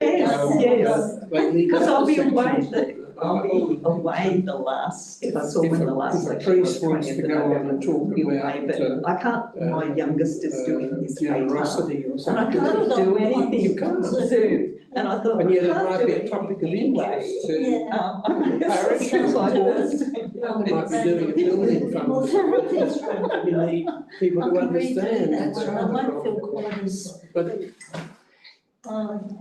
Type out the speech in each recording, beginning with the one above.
Yes. Because I'll be away Away the last. If I saw when the last if a priest wants to go on and talk about but I can't. My youngest is doing his generosity or and I something. can't do anything. You can't. Zoom. And I thought, And yet it I might can't be do a topic of anything interest to anyway. I'm parish so excited. they might be doing a building fund. You need people to understand. That's I right. won't feel quite as. But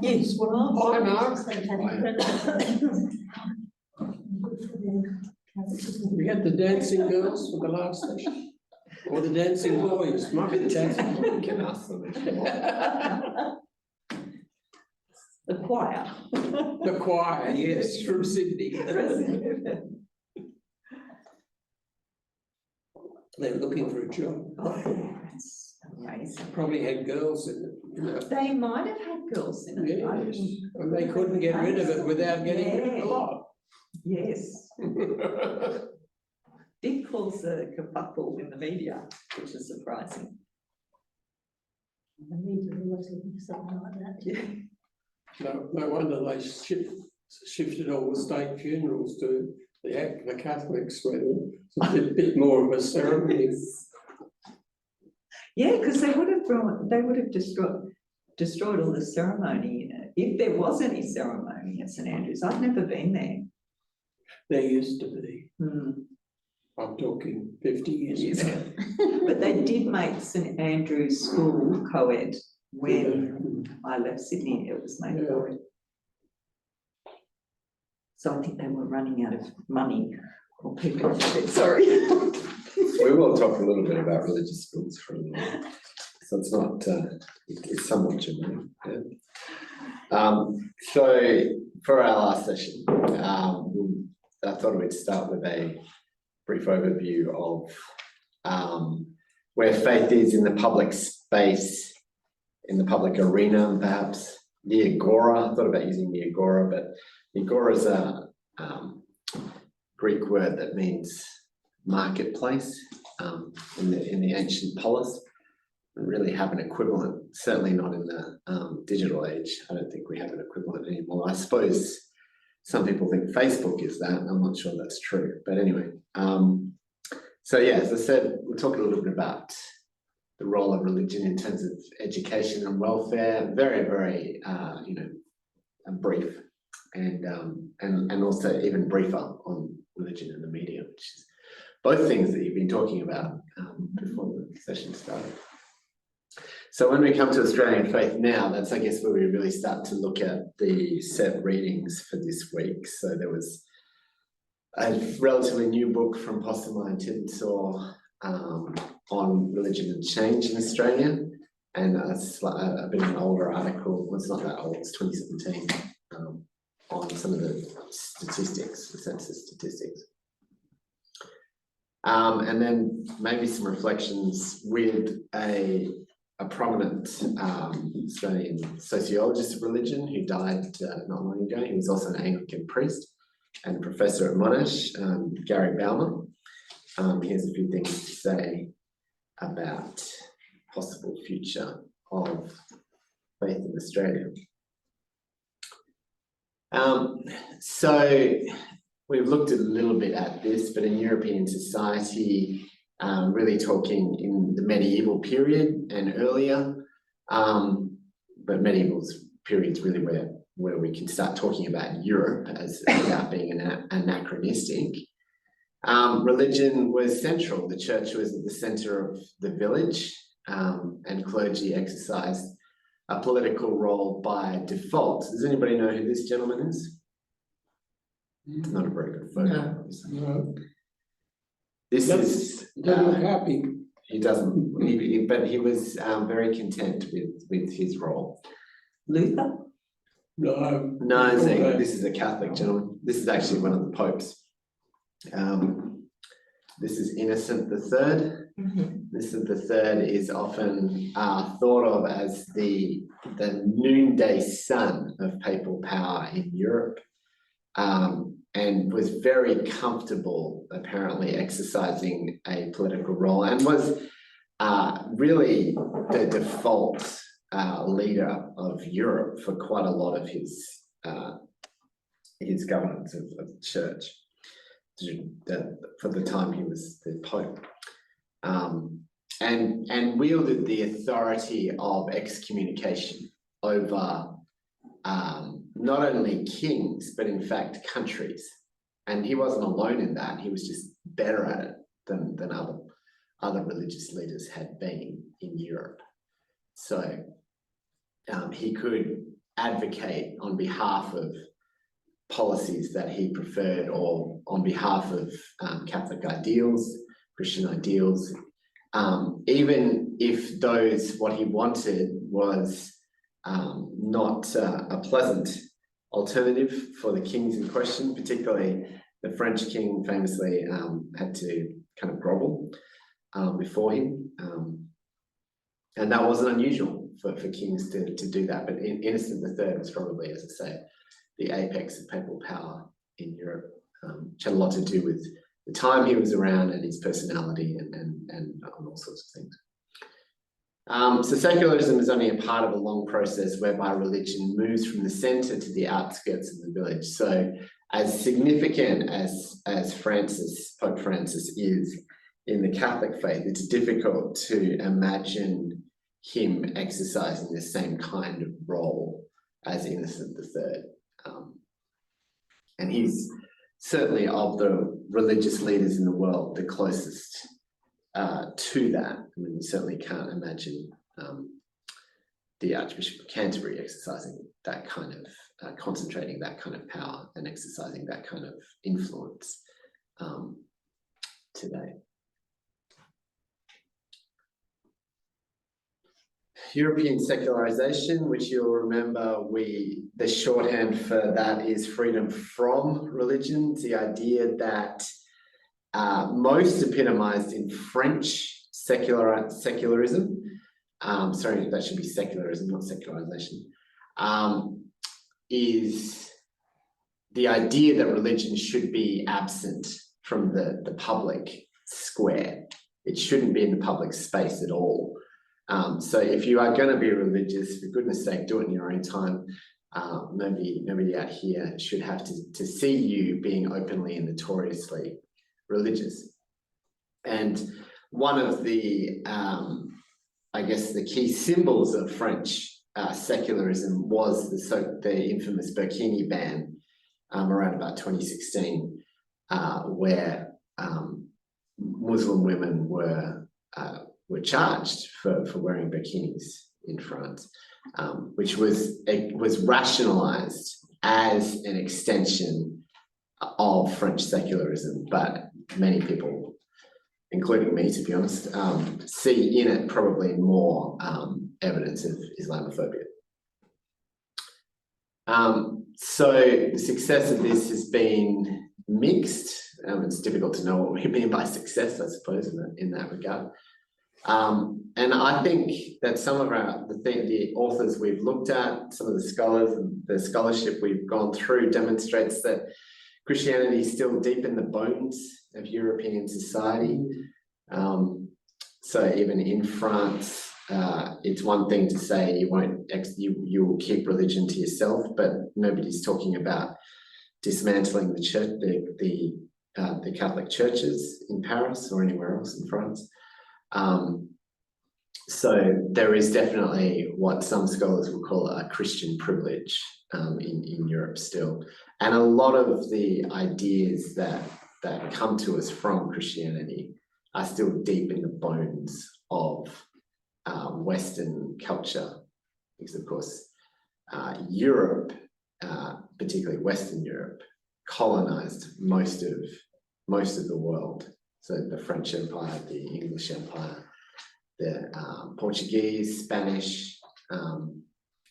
Yes, well, hi, Mark. We had the dancing girls for the last session. Or the dancing boys. Might be the dancing boys. We can ask them. the choir. The choir, yes, from Sydney. They're looking for a job. Oh, that's amazing. Probably had girls in it, you know. They might have had girls in it. I Yes, didn't- and they couldn't get rid of it without getting rid of the lot. Yes, Dick calls a kerfuffle in the media, which is surprising. The media always looking for something like that. Yeah. No wonder they shifted all the state funerals to the Catholics, where it's a bit more of a ceremony. Yeah, because they would have destroyed all the ceremony if there was any ceremony at St Andrews. I've never been there. There used to be. Hmm. I'm talking 50 years ago. But they did make St Andrews School co-ed when I left Sydney. It was made co-ed. So I think they were running out of money. Or people, sorry. We will talk a little bit about religious schools for a minute. So it's not, it's somewhat germane. Yeah. So for our last session, I thought we'd start with a brief overview of where faith is in the public space, in the public arena, perhaps. The agora, I thought about using the agora, but the agora is a Greek word that means marketplace in the ancient polis. We really have an equivalent, certainly not in the digital age. I don't think we have an equivalent anymore. I suppose some people think Facebook is that. I'm not sure that's true, but anyway. So yeah, as I said, we'll talk a little bit about the role of religion in terms of education and welfare. Very, very, brief, and also even briefer on religion and the media, which is both things that you've been talking about before the session started. So when we come to Australian faith now, that's I guess where we really start to look at the set readings for this week. So there was a relatively new book from Postema and Tinsor on religion and change in Australia, and a bit of an older article. Well, it's not that old, it's 2017, on some of the statistics, the census statistics. And then maybe some reflections with a prominent Australian sociologist of religion who died not long ago. He was also an Anglican priest and professor at Monash, Gary Baumer. He has a few things to say about possible future of faith in Australia. So we've looked a little bit at this, but in European society, really talking in the medieval period and earlier, but medieval period's really where we can start talking about Europe as about being anachronistic. Religion was central. The church was at the center of the village, and clergy exercised a political role by default. Does anybody know who this gentleman is? It's not a very good photo. No. This is. Doesn't look happy. He doesn't, but he was very content with his role. Luther? No. No, this is a Catholic gentleman. This is actually one of the popes. This is Innocent III. Innocent III is often thought of as the noonday sun of papal power in Europe, and was very comfortable, apparently, exercising a political role, and was really the default leader of Europe for quite a lot of his governance of the church for the time he was the Pope. And wielded the authority of excommunication over not only kings, but in fact countries. And he wasn't alone in that. He was just better at it than other religious leaders had been in Europe. So he could advocate on behalf of policies that he preferred, or on behalf of Catholic ideals, Christian ideals, even if what he wanted was not a pleasant alternative for the kings in question. Particularly the French king famously had to kind of grovel before him, and that wasn't unusual for kings to do that. But Innocent III was probably, as I say, the apex of papal power in Europe, which had a lot to do with the time he was around and his personality and all sorts of things. So secularism is only a part of a long process whereby religion moves from the centre to the outskirts of the village. So as significant as Pope Francis is in the Catholic faith, it's difficult to imagine him exercising the same kind of role as Innocent III. And he's certainly, of the religious leaders in the world, the closest to that. I mean, you certainly can't imagine the Archbishop of Canterbury exercising that kind of, concentrating that kind of power and exercising that kind of influence today. European secularization, which you'll remember, the shorthand for that is freedom from religion. It's the idea that most epitomized in French secularism. Sorry, that should be secularism, not secularization. Is the idea that religion should be absent from the public square. It shouldn't be in the public space at all. So if you are going to be religious, for goodness sake, do it in your own time. Nobody out here should have to see you being openly and notoriously religious. And one of the, I guess, the key symbols of French secularism was the infamous Burkini ban around about 2016, where Muslim women were charged for wearing burkinis in France, which was rationalized as an extension of French secularism, but many people, including me, to be honest, see in it probably more evidence of Islamophobia. So the success of this has been mixed. It's difficult to know what we mean by success, I suppose, in that regard. And I think that some of the authors we've looked at, some of the scholars and the scholarship we've gone through demonstrates that Christianity is still deep in the bones of European society. So even in France, it's one thing to say you will keep religion to yourself, but nobody's talking about dismantling the church, the Catholic churches in Paris or anywhere else in France. So there is definitely what some scholars will call a Christian privilege in Europe still. And a lot of the ideas that come to us from Christianity are still deep in the bones of Western culture. Because of course, Europe, particularly Western Europe, colonized most of the world. So the French Empire, the English Empire, the Portuguese, Spanish,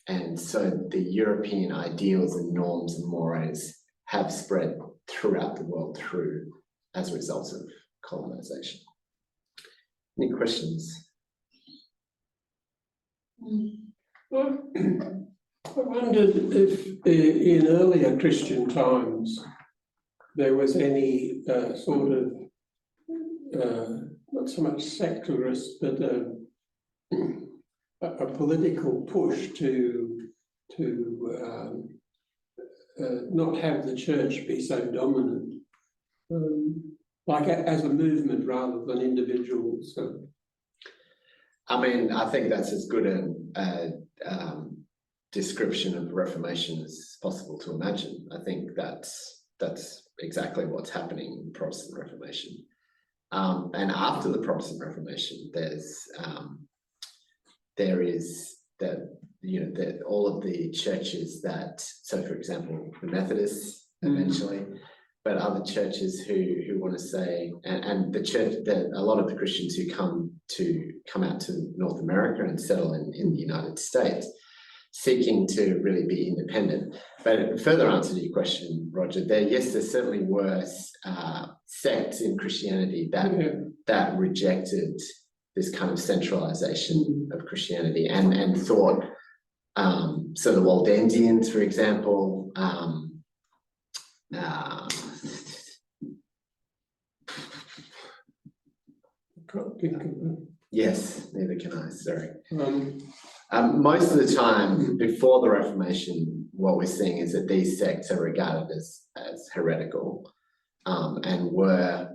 and so the European ideals and norms and mores have spread throughout the world as a result of colonization. Any questions? Well, I wondered if in earlier Christian times there was any sort of not so much secularist, but a political push to not have the church be so dominant, like as a movement rather than individuals. So. I mean, I think that's as good a description of the Reformation as possible to imagine. I think that's exactly what's happening in the Protestant Reformation. And after the Protestant Reformation, there is that, you know, that all of the churches that, so for example, the Methodists eventually, but other churches who want to say, and the church, that a lot of the Christians who come out to North America and settle in the United States, seeking to really be independent. But further answer to your question, Roger, there certainly were sects in Christianity that rejected this kind of centralization of Christianity and thought, so the Waldensians, for example, Can't think of them. yes, neither can I, sorry. Most of the time before the Reformation, what we're seeing is that these sects are regarded as heretical, and were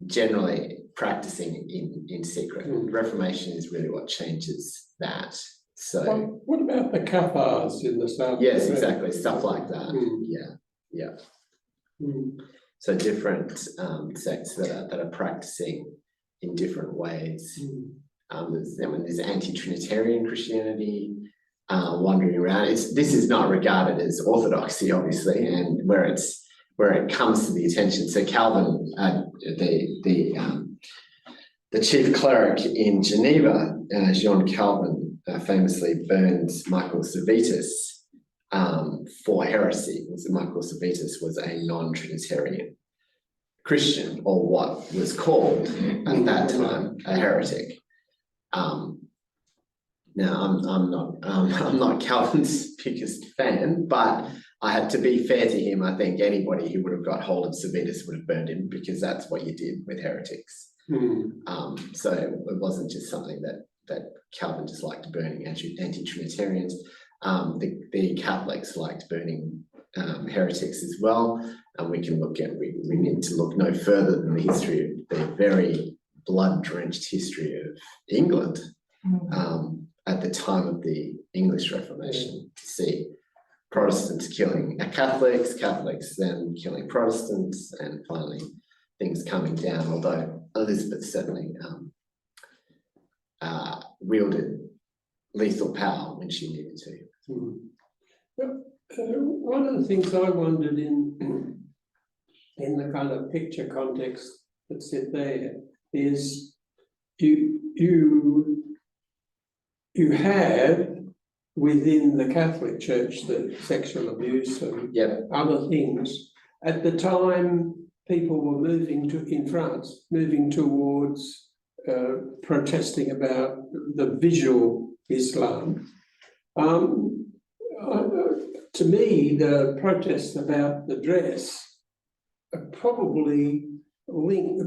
generally practicing in secret. Reformation is really what changes that. So What about the Cathars in the South? yes, exactly, stuff like that. Yeah. Mm. So different sects that are practicing in different ways. There's anti-Trinitarian Christianity wandering around. This is not regarded as orthodoxy, obviously, and where it comes to the attention. So Calvin, the chief cleric in Geneva, Jean Calvin, famously burned Michael Servetus for heresy. Michael Servetus was a non-Trinitarian Christian, or what was called at that time a heretic. Now I'm not Calvin's biggest fan, but I had to be fair to him. I think anybody who would have got hold of Servetus would have burned him, because that's what you did with heretics. So it wasn't just something that Calvin just liked burning anti-Trinitarians. The Catholics liked burning heretics as well, and we need to look no further than the history of the very blood-drenched history of England at the time of the English Reformation, to see Protestants killing Catholics, Catholics then killing Protestants, and finally things coming down, although Elizabeth certainly wielded lethal power when she needed to. One of the things I wondered in the kind of picture context that's it there is you have within the Catholic Church the sexual abuse and other things. At the time, people were in France, moving towards protesting about the visual Islam. To me, the protests about the dress are probably within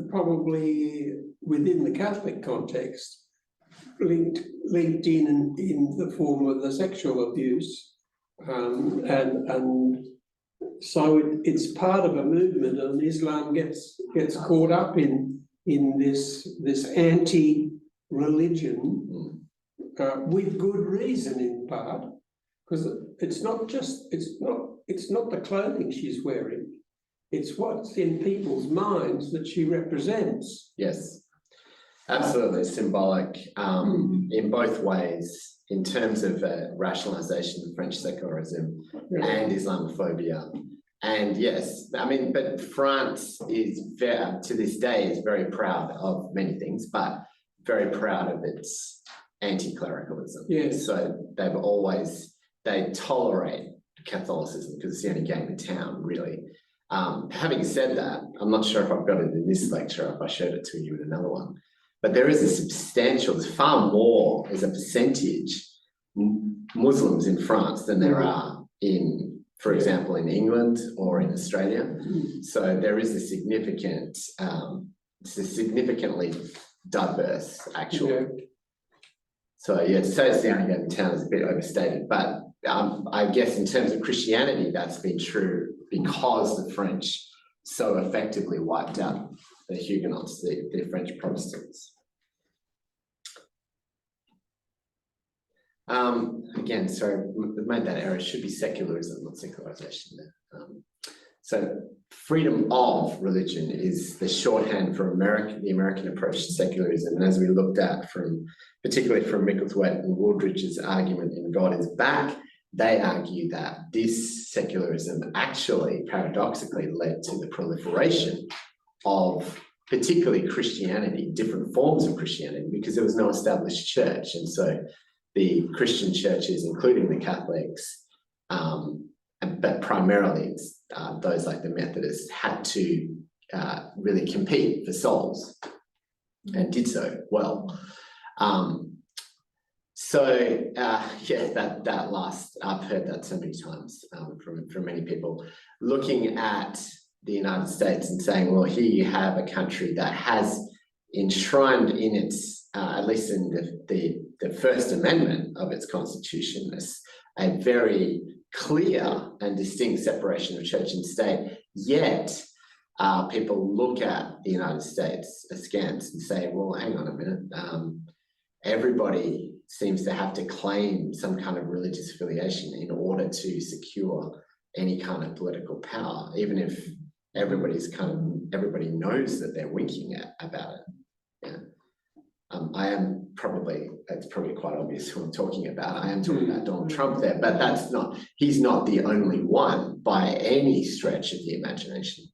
the Catholic context, linked in the form of the sexual abuse, and so it's part of a movement, and Islam gets caught up in this anti-religion with good reason, in part, because it's not the clothing she's wearing, it's what's in people's minds that she represents. Yes, absolutely symbolic in both ways, in terms of rationalization of French secularism and Islamophobia. And yes, I mean, but France is to this day is very proud of many things, but very proud of its anti-clericalism. Yes. So they tolerate Catholicism because it's the only game in town, really. Having said that, I'm not sure if I've got it in this lecture, if I showed it to you in another one, but there is there's far more as a percentage Muslims in France than there are for example, in England or in Australia. So there is a significantly diverse actual So yeah, to say it's the only game in town is a bit overstated, but I guess in terms of Christianity, that's been true because the French so effectively wiped out the Huguenots, the French Protestants. Again, sorry, we've made that error. It should be secularism, not secularization there. So freedom of religion is the shorthand for the American approach to secularism. And as we looked at particularly from Micklethwaite and Wooldridge's argument in God is Back, they argue that this secularism actually paradoxically led to the proliferation of particularly Christianity, different forms of Christianity, because there was no established church. And so the Christian churches, including the Catholics, but primarily those like the Methodists, had to really compete for souls and did so well. That last, I've heard that so many times from many people, looking at the United States and saying, well, here you have a country that has enshrined in its, at least in the First Amendment of its constitution, a very clear and distinct separation of church and state, yet people look at the United States askance and say, well, hang on a minute, everybody seems to have to claim some kind of religious affiliation in order to secure any kind of political power, even if everybody knows that they're winking about it. Yeah. It's probably quite obvious who I'm talking about. I am talking about Donald Trump there, but he's not the only one by any stretch of the imagination.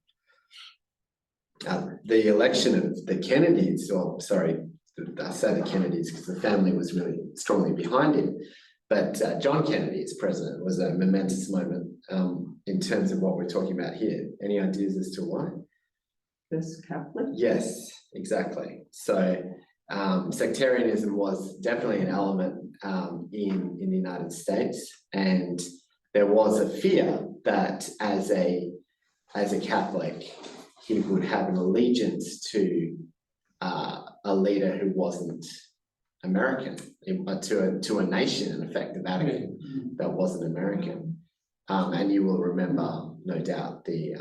The election of the Kennedys, I say the Kennedys because the family was really strongly behind him, but John Kennedy as president was a momentous moment in terms of what we're talking about here. Any ideas as to why? First Catholic? Yes, exactly. So sectarianism was definitely an element in the United States, and there was a fear that as a Catholic, he would have an allegiance to a leader who wasn't American, to a nation, in effect, the Vatican, that wasn't American. And you will remember, no doubt, the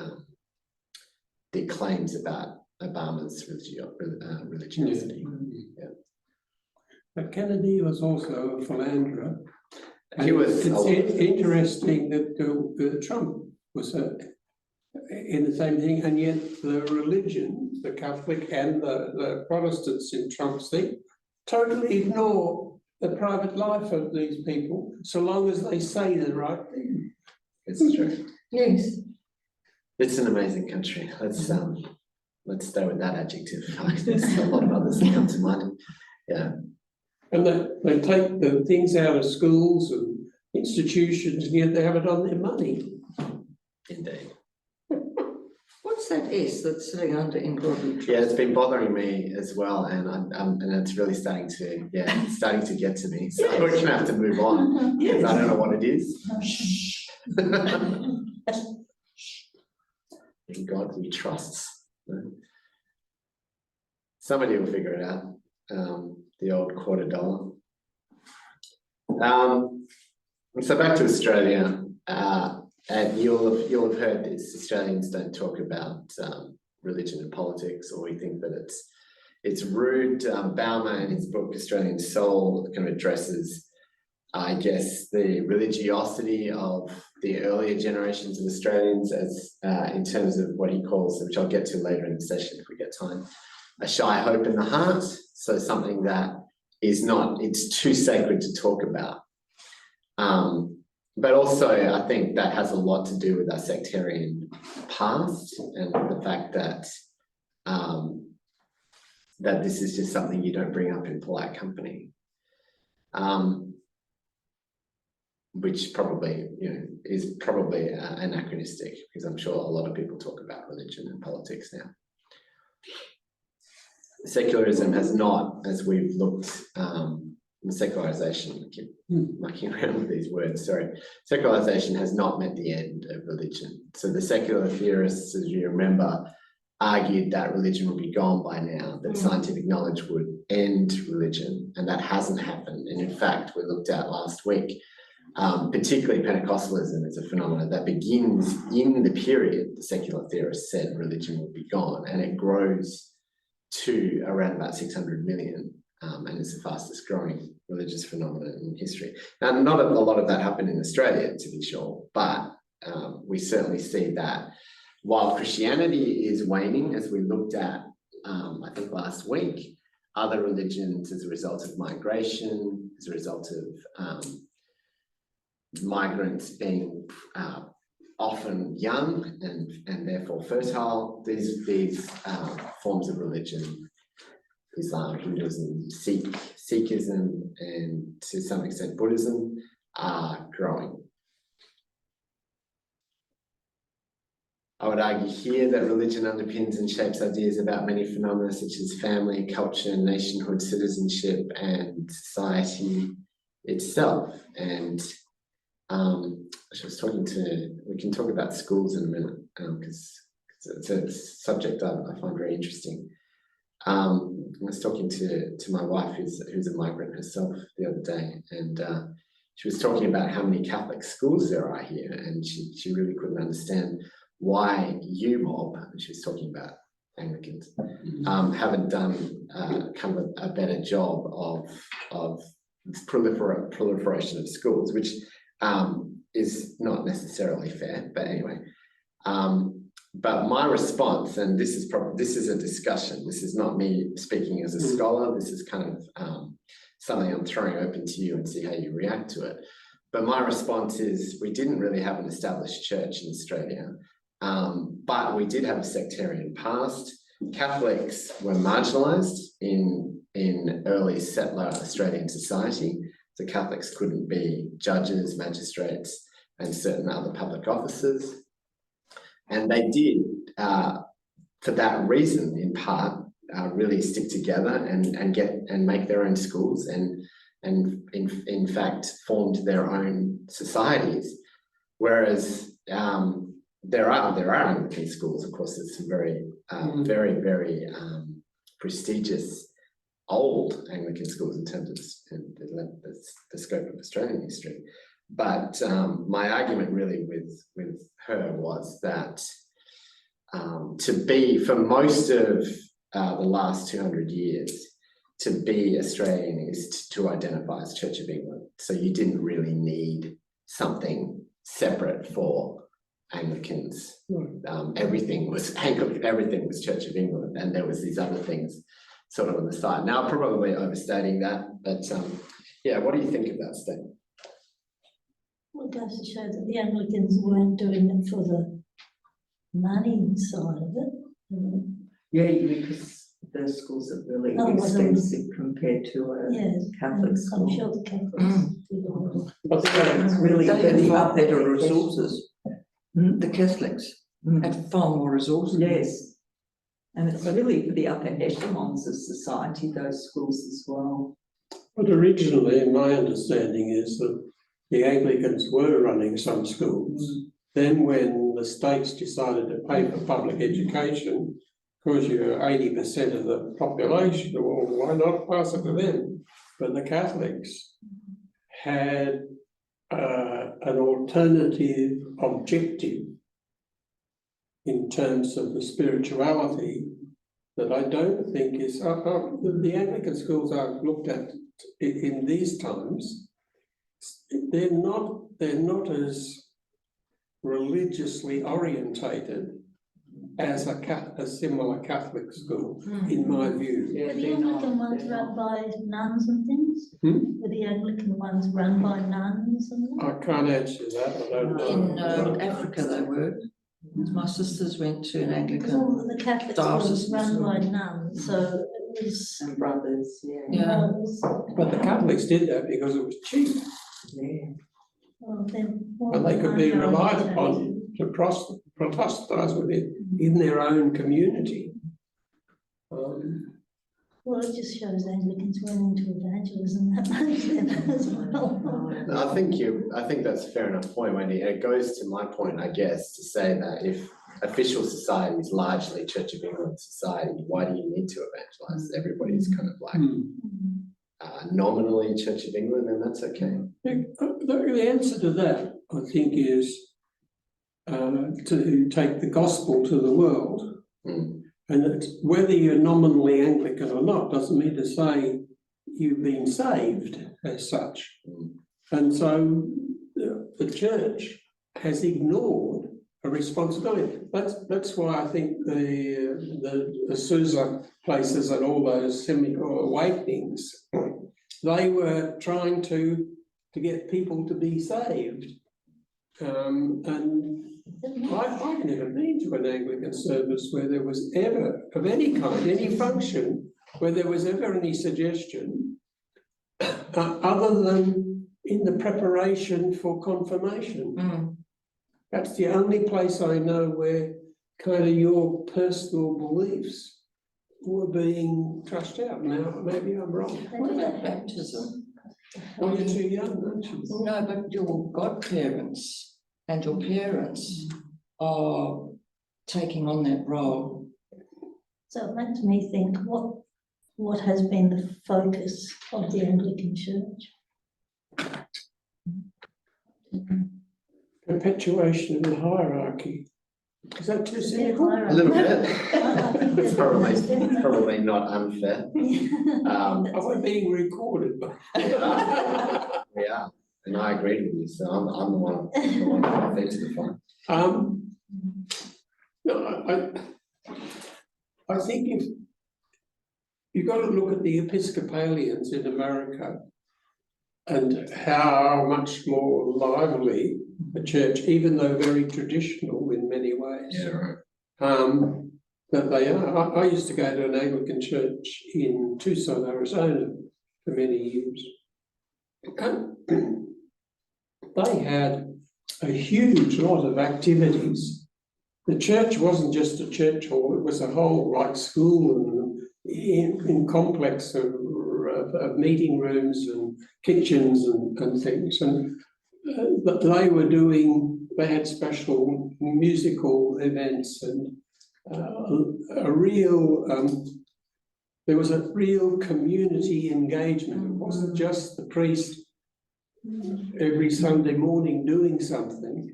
claims about Obama's religiosity. Yeah. But Kennedy was also a philanderer. He was. It's interesting that Trump was in the same thing, and yet the religion, the Catholic and the Protestants in Trump's thing, totally ignore the private life of these people, so long as they say the right thing. It's true. Yes. It's an amazing country. Let's stay with that adjective. There's a lot of others that come to mind. Yeah. And they take the things out of schools and institutions, and yet they have it on their money. Indeed. What's that S that's sitting under in Broadwood? Yeah, it's been bothering me as well, and it's really starting to get to me. So Yes. we're gonna have to move on. Yes. I don't know what it is. In God we trust. Somebody will figure it out. The old $quarter. So back to Australia. And you'll have heard this. Australians don't talk about religion and politics, or we think that it's rude. Baumer, in his book Australian Soul, kind of addresses, I guess, the religiosity of the earlier generations of Australians as in terms of what he calls, which I'll get to later in the session if we get time, a shy hope in the heart. So something that is not, it's too sacred to talk about. But also, I think that has a lot to do with our sectarian past and the fact that that this is just something you don't bring up in polite company, which probably is probably anachronistic, because I'm sure a lot of people talk about religion and politics now. Secularism has not, as we've looked. Secularization, I keep mucking around with these words, sorry. Secularization has not met the end of religion. So the secular theorists, as you remember, argued that religion would be gone by now, that scientific knowledge would end religion, and that hasn't happened. And in fact, we looked at last week, particularly Pentecostalism is a phenomenon that begins in the period the secular theorists said religion would be gone, and it grows to around about 600 million, and it's the fastest growing religious phenomenon in history. Now, not a lot of that happened in Australia, to be sure, but we certainly see that while Christianity is waning, as we looked at, I think last week, other religions as a result of migration, as a result of migrants being often young and therefore fertile, these forms of religion, Islam, Hinduism, Sikhism, and to some extent Buddhism, are growing. I would argue here that religion underpins and shapes ideas about many phenomena such as family, culture, nationhood, citizenship, and society itself. And I was talking to, we can talk about schools in a minute, because it's a subject I find very interesting. I was talking to my wife, who's a migrant herself, the other day, and she was talking about how many Catholic schools there are here, and she really couldn't understand why UMOB, she was talking about Anglicans, haven't done kind of a better job of proliferation of schools, which is not necessarily fair, but anyway. But my response, and this is a discussion, this is not me speaking as a scholar, this is kind of something I'm throwing open to you and see how you react to it. But my response is, we didn't really have an established church in Australia, but we did have a sectarian past. Catholics were marginalised in early settler Australian society. So Catholics couldn't be judges, magistrates, and certain other public officers. And they did, for that reason, in part, really stick together and make their own schools and in fact formed their own societies. Whereas there are Anglican schools, of course. There's some very prestigious old Anglican schools in terms of the scope of Australian history. But my argument really with her was that for most of the last 200 years, to be Australian is to identify as Church of England. So you didn't really need something separate for Anglicans. Everything was Church of England, and there was these other things sort of on the side. Now, I'm probably overstating that, but yeah, what do you think of that statement? Well, it goes to show that the Anglicans weren't doing it for the money side of it. Yeah, because the schools are really expensive compared to a Yes, Catholic school. I'm sure the Catholics do the whole. It's really They very have far up better there. resources. The Catholics have far more resources. Yes. And it's really for the upper echelons of society, those schools as well. But originally, my understanding is that the Anglicans were running some schools. Then when the states decided to pay for public education, because you're 80% of the population, well, why not pass it to them? But the Catholics had an alternative objective in terms of the spirituality that I don't think is, the Anglican schools I've looked at in these times, they're not as religiously orientated as a similar Catholic school, in my view. Were the Anglican ones run by nuns and things? Were the Anglican ones run by nuns and I can't answer that, I don't know. In Africa they were. My sisters went to an because all Anglican. of the Catholic Diocese schools run and by nuns, so it was. And brothers, yeah. Yeah. But the Catholics did that because it was cheap, Yeah. Well, then, and they could be relied upon to proselytise within their own community. Well, it just shows Anglicans went into evangelism that much then as well. I think that's a fair enough point, Wendy. And it goes to my point, I guess, to say that official society is largely Church of England society, why do you need to evangelise? Everybody's kind of like nominally Church of England, and that's okay. The answer to that, I think, is to take the gospel to the world. And it's, whether you're nominally Anglican or not doesn't mean to say you've been saved as such. And so the church has ignored a responsibility. That's why I think the Susa places and all those seminary awakenings, they were trying to get people to be saved. And I've never been to an Anglican service where there was ever, of any kind, any function, where there was ever any suggestion other than in the preparation for confirmation. That's the only place I know where kind of your personal beliefs were being trashed out. Now, maybe I'm wrong. What about baptism? Well, you're too young, aren't you? No, but your godparents and your parents are taking on that role. So it makes me think, what has been the focus of the Anglican Church? Perpetuation of the hierarchy. Is that too cynical? A little bit. I think It's probably not unfair. Are we being recorded? We are, and I agree with you, so I'm the one that feeds the fire. No, I think if you've got to look at the Episcopalians in America and how much more lively the church, even though very traditional in many ways, that they are. I used to go to an Anglican church in Tucson, Arizona for many years. And they had a huge lot of activities. The church wasn't just a church hall, it was a whole like school and in complex of meeting rooms and kitchens and things. And but they had special musical events and there was a real community engagement. It wasn't just the priest every Sunday morning doing something,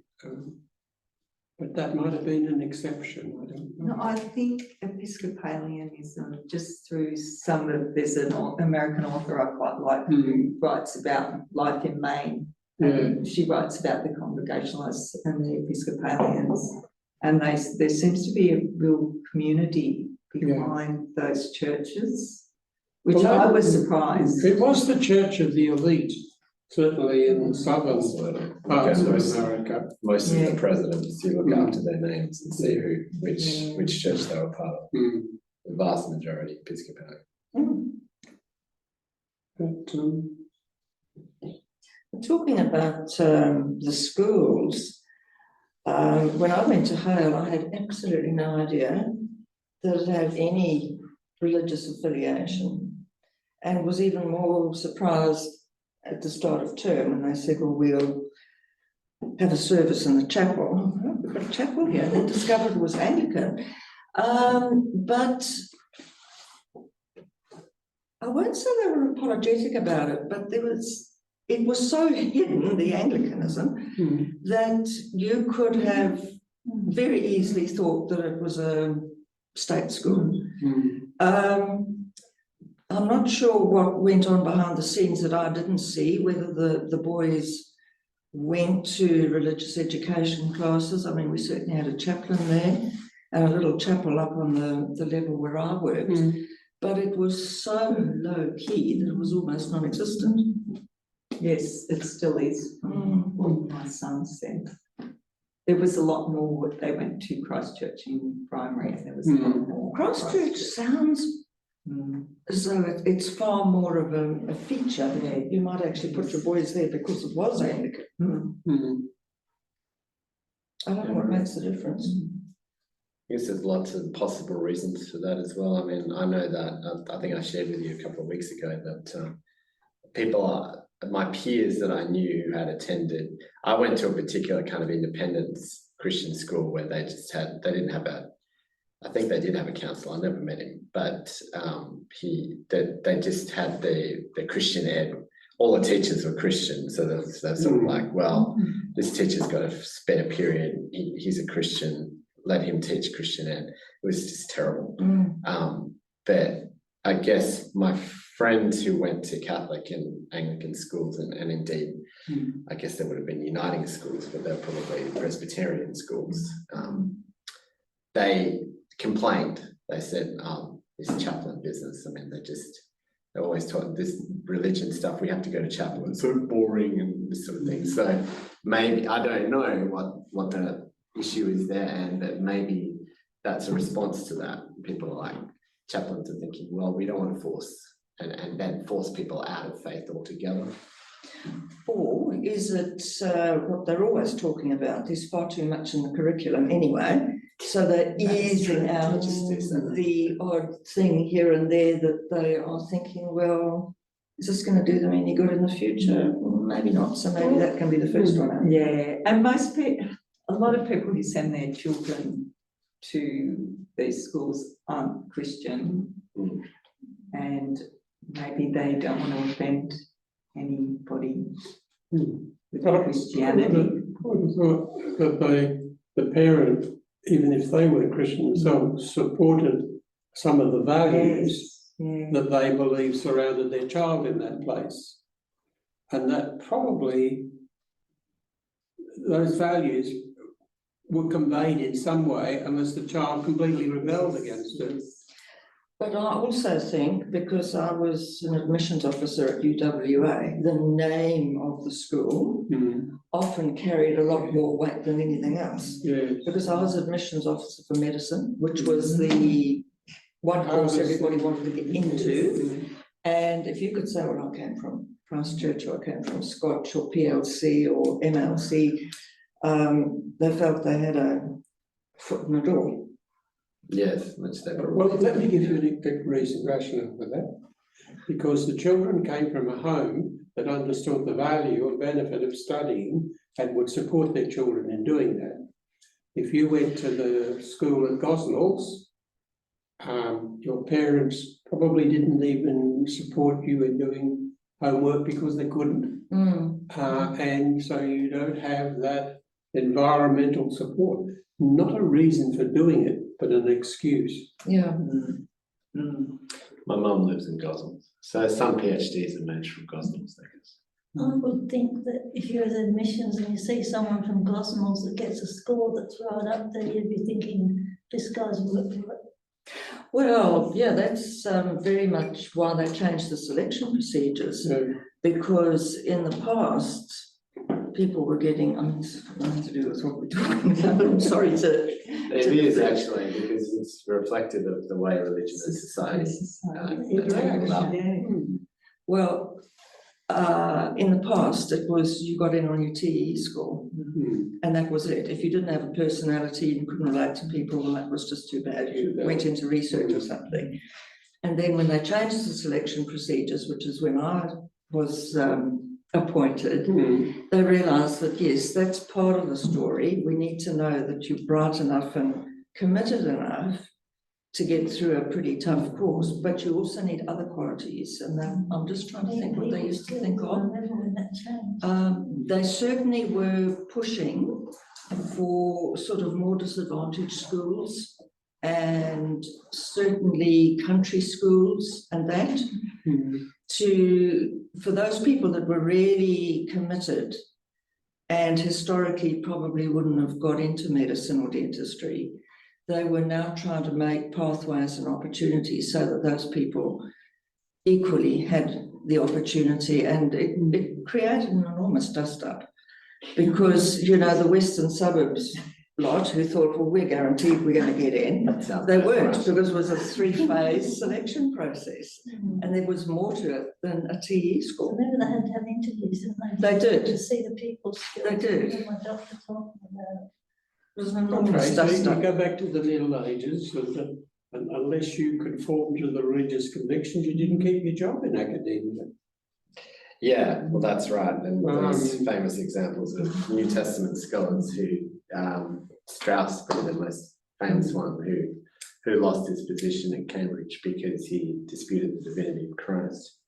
but that might have been an exception. I don't know. No, I think Episcopalianism, just through there's an American author I quite like who writes about life in Maine. And she writes about the Congregationalists and the Episcopalians, and there seems to be a real community behind those churches, which I was surprised. It was the church of the elite, certainly in the southern parts of America. Most of the presidents, you look after their names and see which church they were part of. The vast majority Episcopalian. But, Talking about the schools, when I went to Hale, I had absolutely no idea that it had any religious affiliation, and was even more surprised at the start of term when they said, well, we'll have a service in the chapel. Oh, we've got a chapel here. And then discovered it was Anglican. But I won't say they were apologetic about it, but it was so hidden, the Anglicanism, that you could have very easily thought that it was a state school. I'm not sure what went on behind the scenes that I didn't see, whether the boys went to religious education classes. I mean, we certainly had a chaplain there and a little chapel up on the level where I worked, but it was so low key that it was almost non-existent. Yes, it still is. What my son said. There was a lot more. They went to Christchurch in primary, and there was a lot more. Christchurch sounds as though it's far more of a feature. Yeah. You might actually put your boys there because it was Anglican. I don't know what makes the difference. I guess there's lots of possible reasons for that as well. I mean, I know that, I think I shared with you a couple of weeks ago that my peers that I knew who had attended, I went to a particular kind of independence Christian school where they didn't have I think they did have a counsellor, I never met him, but they just had the Christian ed. All the teachers were Christian, so they're sort of like, well, this teacher's got a spare period, he's a Christian, let him teach Christian ed. It was just terrible. But I guess my friends who went to Catholic and Anglican schools, and indeed, I guess there would have been uniting schools, but they're probably Presbyterian schools. They complained. They said, this chaplain business, I mean, they always taught this religion stuff, we have to go to chapel, it's so boring and this sort of thing. So maybe, I don't know what the issue is there, and that maybe that's a response to that. People are like, chaplains are thinking, well, we don't want to force and then force people out of faith altogether. Or is it what they're always talking about? There's far too much in the curriculum anyway, so they're easing out the odd thing here and there that they are thinking, well, is this going to do them any good in the future? Maybe not. So maybe that can be the first one out. Yeah, and a lot of people who send their children to these schools aren't Christian, and maybe they don't want to offend anybody with Christianity. I would have thought that the parent, even if they weren't Christian themselves, supported some of the values that they believe surrounded their child in that place. And that probably, those values were conveyed in some way unless the child completely rebelled against it. But I also think, because I was an admissions officer at UWA, the name of the school often carried a lot more weight than anything else. Yes. Because I was admissions officer for medicine, which was the one course everybody wanted to get into. And if you could say, well, I came from Christchurch, or I came from Scotch, or PLC, or MLC, they felt they had a foot in the door. Yes, which they Well, let me give you a reason, rationale for that. Because the children came from a home that understood the value and benefit of studying and would support their children in doing that. If you went to the school at Gosnells, your parents probably didn't even support you in doing homework because they couldn't. And so you don't have that environmental support. Not a reason for doing it, but an excuse. Yeah. My mum lives in Gosnells, so some PhDs are made from Gosnells, I guess. I would think that if you're at admissions and you see someone from Gosnells that gets a score that's right up there, you'd be thinking, this guy's worked for it. Well, yeah, that's very much why they changed the selection procedures, because in the past, people were getting, I mean, it's nothing to do with what we're talking about, I'm sorry to... It is actually, because it's reflective of the way religion and society. Well, in the past, it was you got in on your TE score, and that was it. If you didn't have a personality and couldn't relate to people, well, that was just too bad. You went into research or something. And then when they changed the selection procedures, which is when I was appointed, they realised that, yes, that's part of the story. We need to know that you're bright enough and committed enough to get through a pretty tough course, but you also need other qualities. And then I'm just trying to think what they used to think of. I remember when that changed. They certainly were pushing for sort of more disadvantaged schools, and certainly country schools and that, for those people that were really committed and historically probably wouldn't have got into medicine or dentistry. They were now trying to make pathways and opportunities so that those people equally had the opportunity, and it created an enormous dust-up, because, you know, the western suburbs lot who thought, well, we're guaranteed we're going to get in. They weren't, because it was a 3-phase selection process, and there was more to it than a TE score. Remember, they had to have interviews, didn't they? They did. To see the people's skills. They did. And my doctor told me about it. It was an enormous dust-up. You go back to the Middle Ages, and unless you conformed to the religious convictions, you didn't keep your job in academia. Yeah, well, that's right. And there's famous examples of New Testament scholars who Strauss, probably the most famous one, who lost his position at Cambridge because he disputed the divinity of Christ.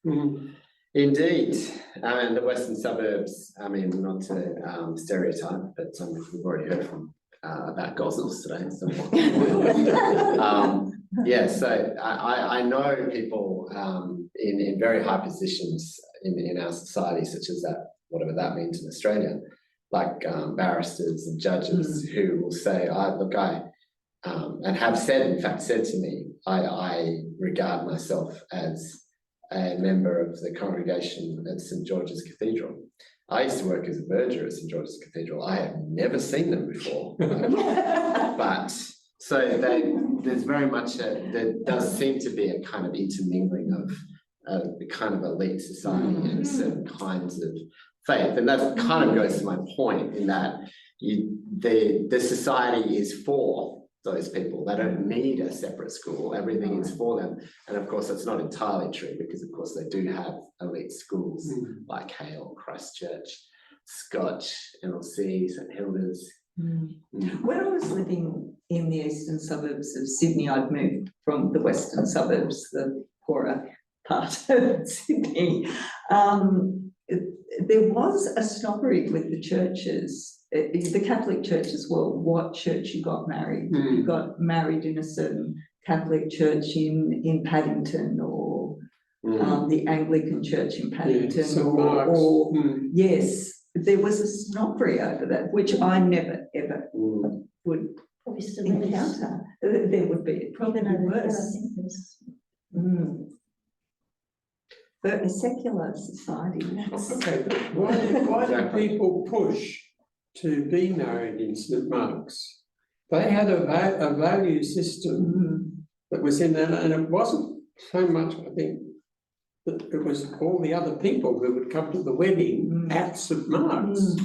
Indeed, and the western suburbs, I mean, not to stereotype, but we've already heard from about Gosnells today. Yeah, so I know people in very high positions in our society, such as that, whatever that means in Australia, like barristers and judges who will say, and have said, in fact, said to me, I regard myself as a member of the congregation at St George's Cathedral. I used to work as a verger at St George's Cathedral. I have never seen them before, but so there's very much there does seem to be a kind of intermingling of the kind of elite society and certain kinds of faith, and that kind of goes to my point in that the society is for those people. They don't need a separate school. Everything is for them. And of course, that's not entirely true because of course they do have elite schools like Hale, Christchurch, Scotch, NLC, St Hilda's. When I was living in the eastern suburbs of Sydney, I'd moved from the western suburbs, the poorer part of Sydney. There was a snobbery with the churches, the Catholic Church as well, what church you got married. You got married in a certain Catholic church in Paddington, or the Anglican Church in Paddington, or yes, there was a snobbery over that, which I never ever would Probably still encounter. There would be probably worse. But a secular society, that's Okay, but why do people push to be married in St Mark's? They had a value system that was in there, and it wasn't so much, I think, that it was all the other people who would come to the wedding at St Mark's.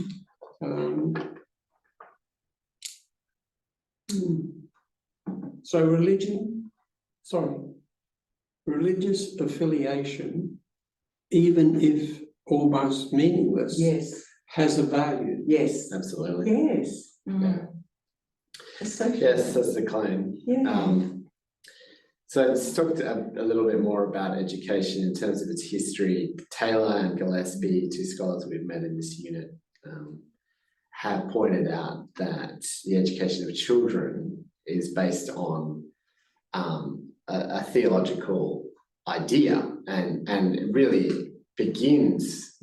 So religious affiliation, even if almost meaningless, yes, has a value. yes, Absolutely. yes. Yes, that's the claim. Yeah. So let's talk a little bit more about education in terms of its history. Taylor and Gillespie, two scholars we've met in this unit, have pointed out that the education of children is based on a theological idea, and it really begins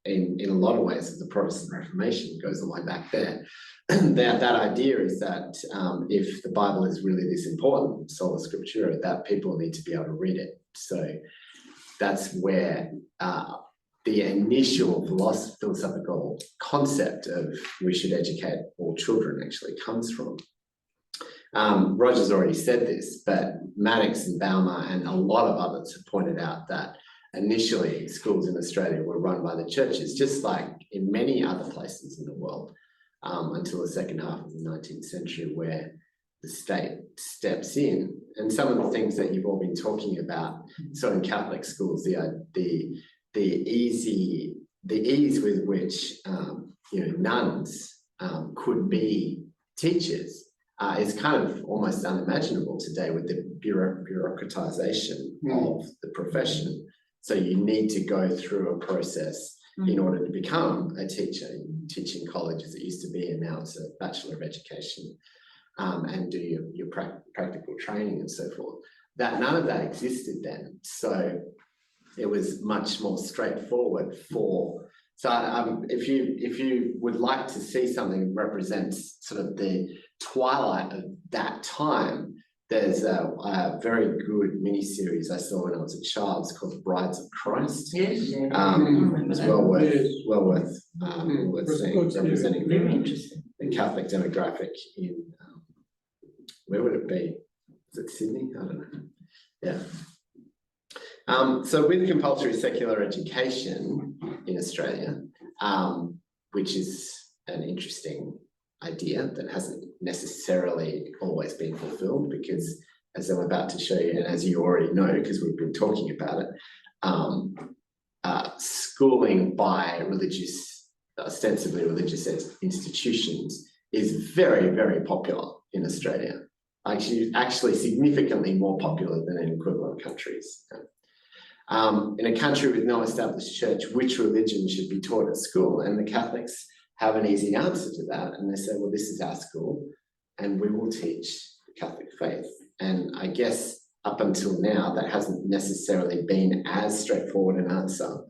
in a lot of ways with the Protestant Reformation, goes all the way back there. That idea is that if the Bible is really this important, sola scriptura, that people need to be able to read it. So that's where the initial philosophical concept of we should educate all children actually comes from. Roger's already said this, but Maddox and Baumer and a lot of others have pointed out that initially schools in Australia were run by the churches, just like in many other places in the world, until the second half of the 19th century, where the state steps in. And some of the things that you've all been talking about, so in Catholic schools, the ease with which nuns could be teachers is kind of almost unimaginable today with the bureaucratization of the profession. So you need to go through a process in order to become a teacher. Teaching college as it used to be, and now it's a Bachelor of Education, and do your practical training and so forth. That none of that existed then. So it was much more straightforward for. So if you would like to see something that represents sort of the twilight of that time, there's a very good mini-series I saw when I was a child. It's called The Brides of Christ. Yes. It's well worth seeing, representing Very interesting. the Catholic demographic in where would it be? Is it Sydney? I don't know. Yeah. So with compulsory secular education in Australia, which is an interesting idea that hasn't necessarily always been fulfilled, because as I'm about to show you, and as you already know, because we've been talking about it, schooling by ostensibly religious institutions is very, very popular in Australia. Actually significantly more popular than in equivalent countries. In a country with no established church, which religion should be taught at school? And the Catholics have an easy answer to that. And they say, well, this is our school and we will teach the Catholic faith. And I guess up until now, that hasn't necessarily been as straightforward an answer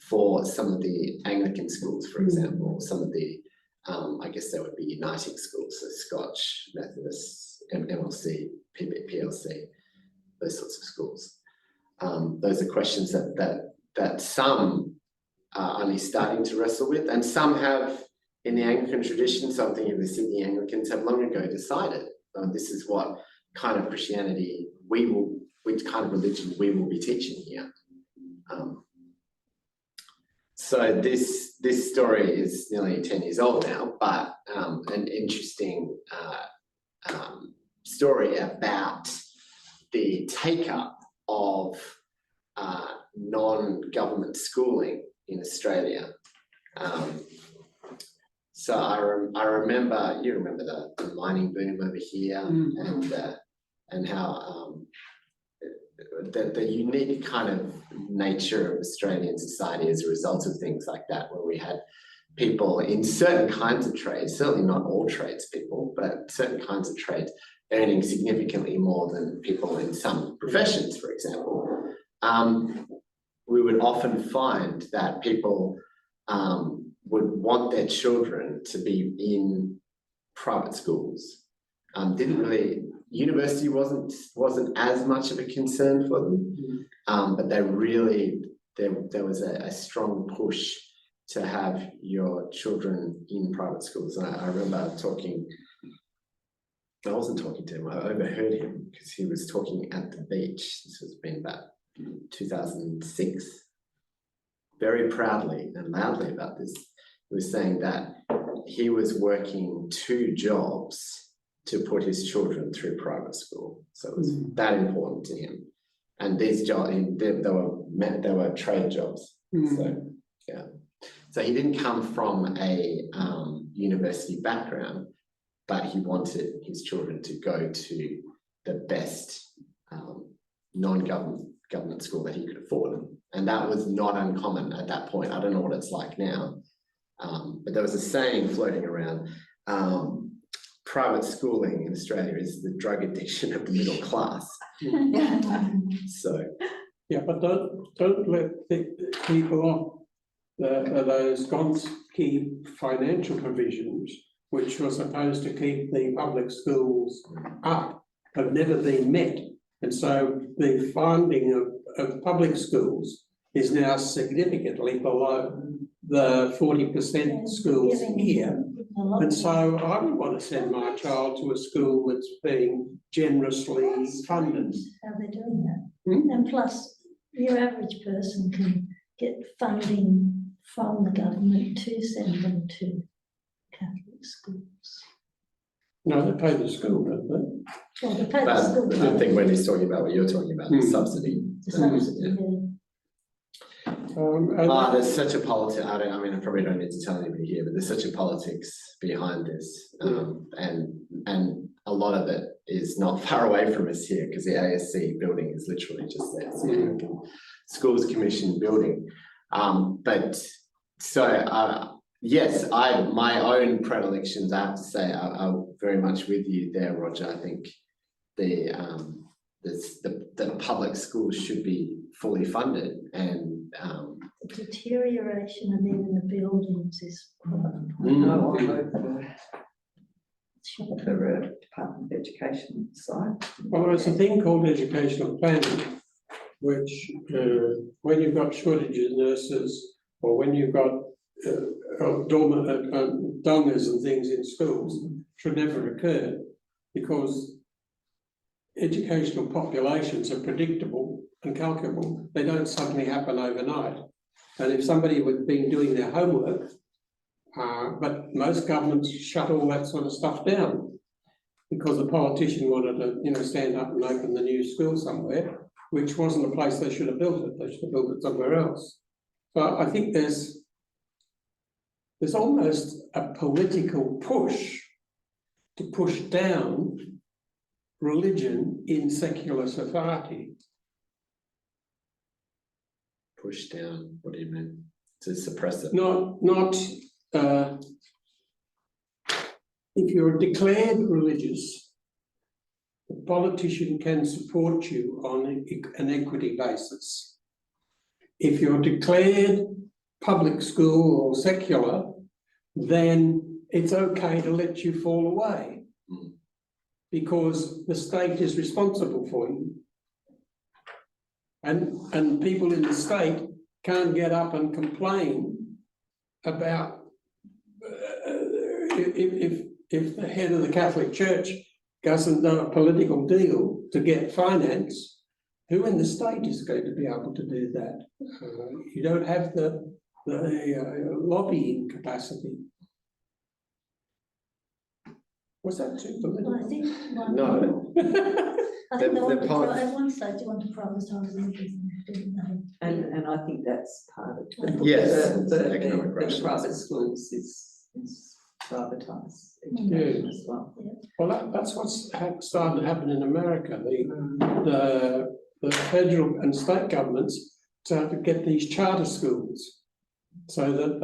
for some of the Anglican schools, for example, some of the, I guess there would be uniting schools, so Scotch, Methodist, MLC, PLC, those sorts of schools. Those are questions that some are only starting to wrestle with, and some have in the Anglican tradition, something of the Sydney Anglicans have long ago decided, this is what kind of Christianity which kind of religion we will be teaching here. So this story is nearly 10 years old now, but an interesting story about the take-up of non-government schooling in Australia. So I remember, you remember the mining boom over here, and how the unique kind of nature of Australian society as a result of things like that, where we had people in certain kinds of trades, certainly not all tradespeople, but certain kinds of trades earning significantly more than people in some professions, for example. We would often find that people would want their children to be in private schools. University wasn't as much of a concern for them, but they really, there was a strong push to have your children in private schools. And I remember I wasn't talking to him, I overheard him because he was talking at the beach. This was been about 2006, very proudly and loudly about this. He was saying that he was working 2 jobs to put his children through private school. So it was that important to him. And these jobs, they were trade jobs. So, yeah. So he didn't come from a university background, but he wanted his children to go to the best non-government school that he could afford. And that was not uncommon at that point. I don't know what it's like now. But there was a saying floating around, private schooling in Australia is the drug addiction of the middle class. So. Yeah, but don't let people off those Gonski financial provisions, which were supposed to keep the public schools up, have never been met. And so the funding of public schools is now significantly below the 40% schools here. And so I would want to send my child to a school that's being generously funded. How they're doing that. And plus, your average person can get funding from the government to send them to Catholic schools. No, they pay the school, don't they? Well, they pay the But school. the thing when he's talking about what you're talking about, the subsidy. The subsidy, yeah. There's such a politics. I probably don't need to tell anybody here, but there's such a politics behind this, and a lot of it is not far away from us here because the ASC building is literally just there. It's the Anglican Schools Commission building. Yes, my own predilections, I have to say, are very much with you there, Roger. I think the public schools should be fully funded, and The deterioration of even the buildings is No, I vote for a Department of Education side. Well, there's a thing called educational planning, which when you've got shortages of nurses, or when you've got dongers and things in schools, should never occur, because educational populations are predictable and calculable. They don't suddenly happen overnight. And if somebody had been doing their homework, but most governments shut all that sort of stuff down because the politician wanted to, stand up and open the new school somewhere, which wasn't the place they should have built it. They should have built it somewhere else. So I think there's almost a political push to push down religion in secular society. Push down, what do you mean? To suppress it? Not, if you're declared religious, the politician can support you on an equity basis. If you're declared public school or secular, then it's okay to let you fall away because the state is responsible for you. And people in the state can't get up and complain about if the head of the Catholic Church doesn't do a political deal to get finance, who in the state is going to be able to do that? You don't have the lobbying capacity. Was that too Well, I political? think No. I think The- they want the to, poli- at one stage, they want to privatise everything, didn't they? And I think that's part of it. Yes, The- it's the- economic the rationale. private schools is privatised Mm. education as well. Well, that's what's starting to happen in America. The federal and state governments started to get these charter schools so that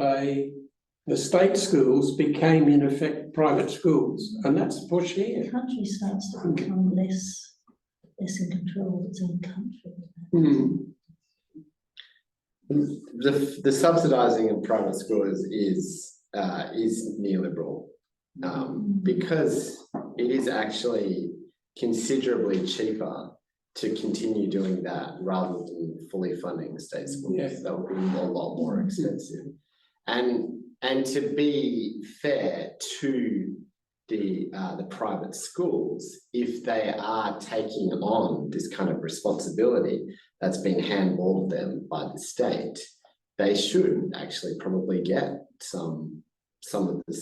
the state schools became in effect private schools, and that's a push The here. country starts to become less in control of its own country. Hmm. The subsidising of private schools is neoliberal, because it is actually considerably cheaper to continue doing that rather than fully funding the state schools. Yeah. That would be a lot more expensive. And to be fair to the private schools, if they are taking on this kind of responsibility that's been handballed them by the state, they should actually probably get some of the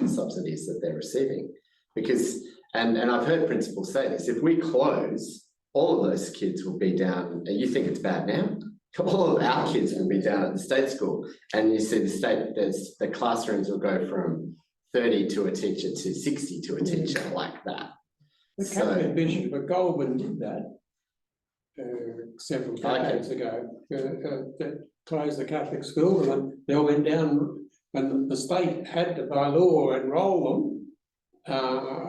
subsidies that they're receiving. Because, and I've heard principals say this, if we close, all of those kids will be down, you think it's bad now? All of our kids will be down at the state school, and you see the classrooms will go from 30 to a teacher to 60 to a teacher, like that. The Catholic Bishop of Goulburn did that several decades ago. They closed the Catholic school, and they all went down, and the state had to, by law, enrol them,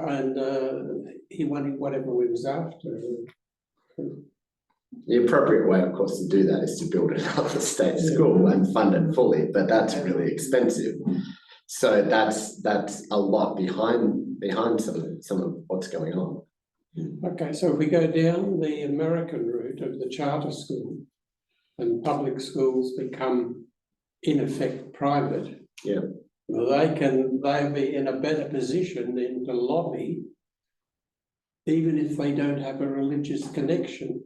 and he wanted whatever we was after. The appropriate way, of course, to do that is to build another state school and fund it fully, but that's really expensive. So that's a lot behind some of what's going on. Okay, so if we go down the American route of the charter school and public schools become in effect private. Yeah. They'll be in a better position then to lobby, even if they don't have a religious connection.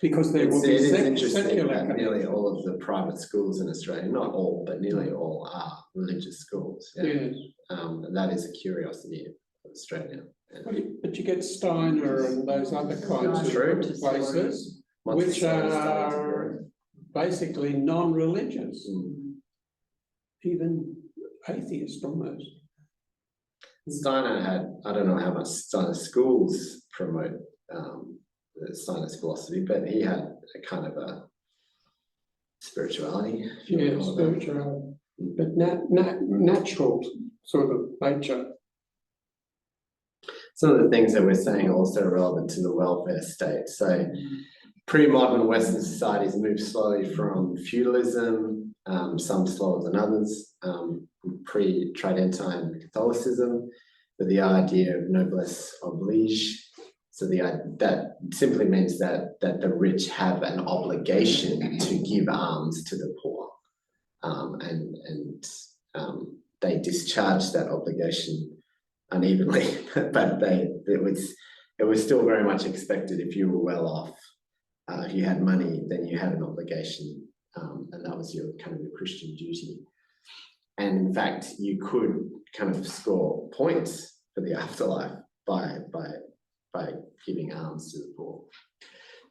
Because there will It be is interesting secular that nearly connection. all of the private schools in Australia, not all, but nearly all are religious schools. Yeah. Yes, And that is a curiosity of Australia. And but you get Steiner and those other kinds True. of places, which Montessori are styles basically non-religious, of even atheist almost. Steiner had, I don't know how much Steiner schools promote Steiner's philosophy, but he had a kind of a spirituality. if you Yeah, wanna call it that. spiritual, but natural sort of nature. Some of the things that we're saying are also relevant to the welfare state. So pre-modern Western societies move slowly from feudalism, some slower than others, pre-Tridentine Catholicism, with the idea of noblesse oblige. So that simply means that the rich have an obligation to give alms to the poor, and they discharge that obligation unevenly, but it was still very much expected. If you were well off, if you had money, then you had an obligation, and that was your kind of your Christian duty. And in fact, you could kind of score points for the afterlife by giving alms to the poor.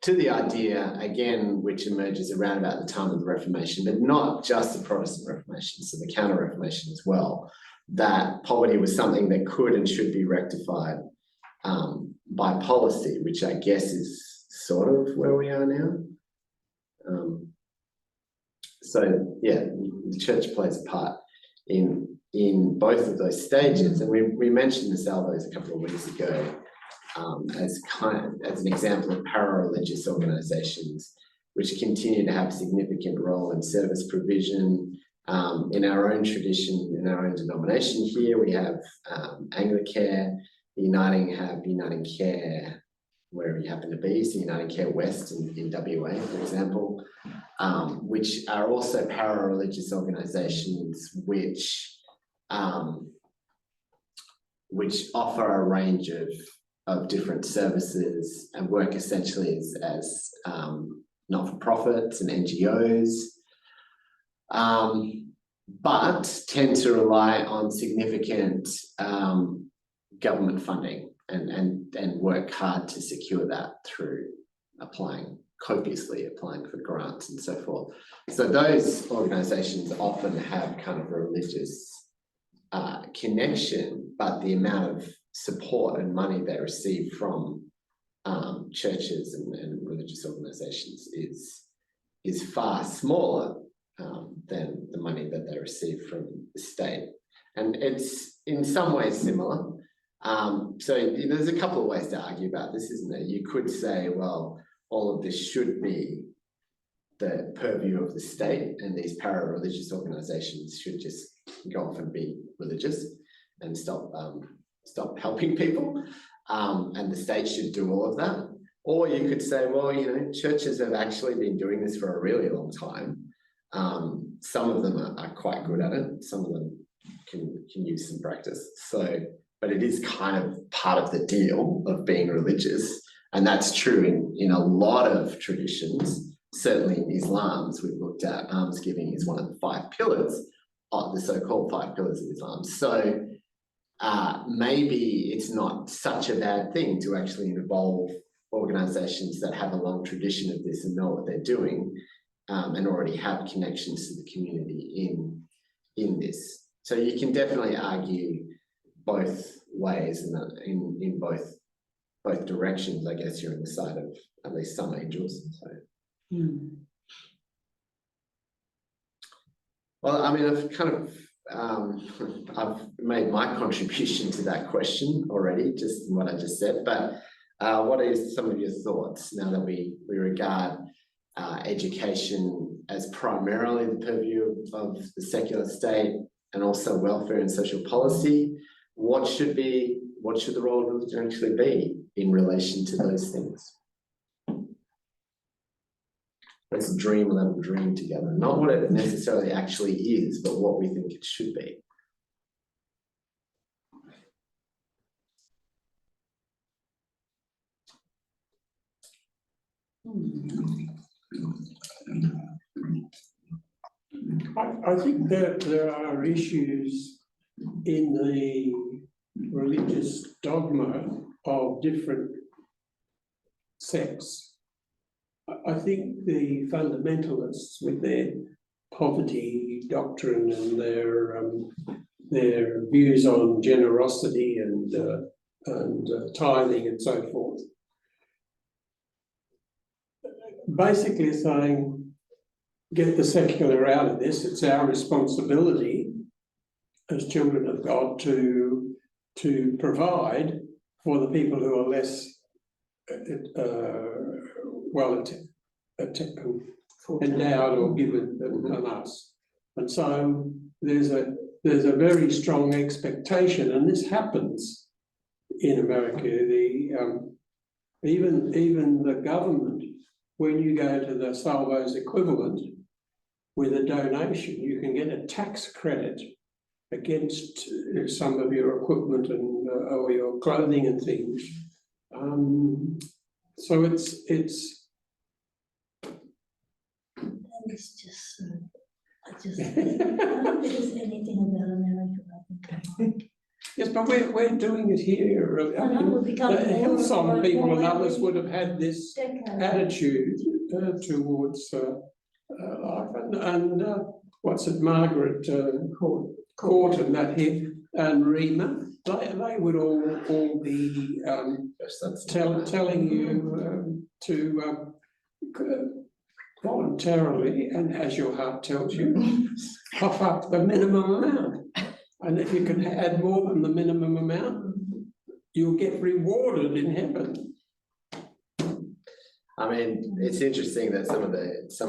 To the idea, again, which emerges around about the time of the Reformation, but not just the Protestant Reformation, so the Counter-Reformation as well, that poverty was something that could and should be rectified by policy, which I guess is sort of where we are now. So yeah, the church plays a part in both of those stages, and we mentioned the Salvos a couple of weeks ago as an example of para-religious organisations which continue to have a significant role in service provision. In our own tradition, in our own denomination here, we have Anglicare, Uniting Care, wherever you happen to be, so Uniting Care West in WA, for example, which are also para-religious organisations which offer a range of different services and work essentially as not-for-profits and NGOs, but tend to rely on significant government funding and work hard to secure that through applying for grants and so forth. So those organisations often have kind of a religious connection, but the amount of support and money they receive from churches and religious organisations is far smaller than the money that they receive from the state. And it's in some ways similar. So there's a couple of ways to argue about this, isn't there? You could say, well, all of this should be the purview of the state, and these para-religious organisations should just go off and be religious and stop helping people, and the state should do all of that. Or you could say, well, churches have actually been doing this for a really long time. Some of them are quite good at it. Some of them can use some practice. But it is kind of part of the deal of being religious. And that's true in a lot of traditions. Certainly in Islam's, we've looked at almsgiving is one of the 5 pillars, the so-called 5 pillars of Islam. So maybe it's not such a bad thing to actually involve organisations that have a long tradition of this and know what they're doing, and already have connections to the community in this. So you can definitely argue both ways and in both directions. I guess you're on the side of at least some angels. So. Well, I mean, I've made my contribution to that question already, just in what I just said, but what are some of your thoughts now that we regard education as primarily the purview of the secular state and also welfare and social policy? What should the role of religion actually be in relation to those things? Let's dream a little dream together. Not what it necessarily actually is, but what we think it should be. I think that there are issues in the religious dogma of different sects. I think the fundamentalists, with their poverty doctrine and their views on generosity and tithing and so forth, basically saying, get the secular out of this. It's our responsibility as children of God to provide for the people who are less endowed or given than us. And so there's a very strong expectation, and this happens in America. Even the government, when you go to the Salvos equivalent with a donation, you can get a tax credit against some of your equipment and or your clothing and things. So it's just I don't know if there's anything about America I think. Yes, but we're doing it here. I know, we're becoming The Hillsong more people and every others would have had this decade. attitude towards life. And what's it, Margaret Court and that here, and Rema, they would all be, Yes, that's. telling you, to, voluntarily, and as your heart tells you, cough up the minimum amount. And if you can add more than the minimum amount, you'll get rewarded in heaven. I mean, it's interesting that some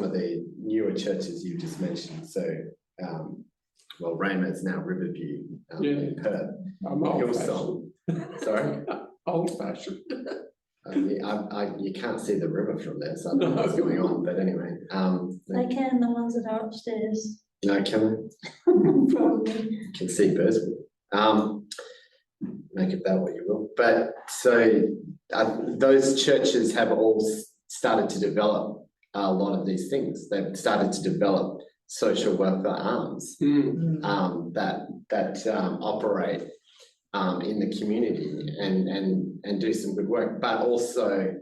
of the newer churches you just mentioned, so, well, Rhema is now Riverview, in Perth. I'm old Hillsong, sorry? Old fashioned. You can't see the river from there, so I don't know what's going on, but anyway, They can, the ones that are upstairs, no, can probably. we can see Burswood. Make of that what you will, but so those churches have all started to develop a lot of these things. They've started to develop social welfare arms that operate in the community and do some good work, but also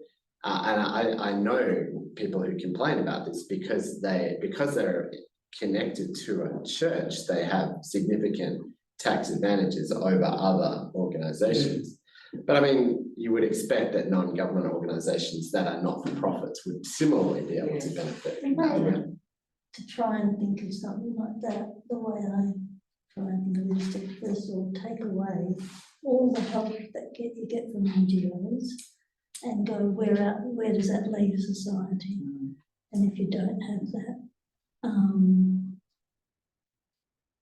and I know people who complain about this because they're connected to a church, they have significant tax advantages over other organizations. But I mean, you would expect that non-government organizations that are not for profits would similarly be able to benefit from that. Maybe to try and think of something like that, the way I try and think of it is to first of all take away all the help that you get from NGOs and go, where does that leave society? And if you don't have that,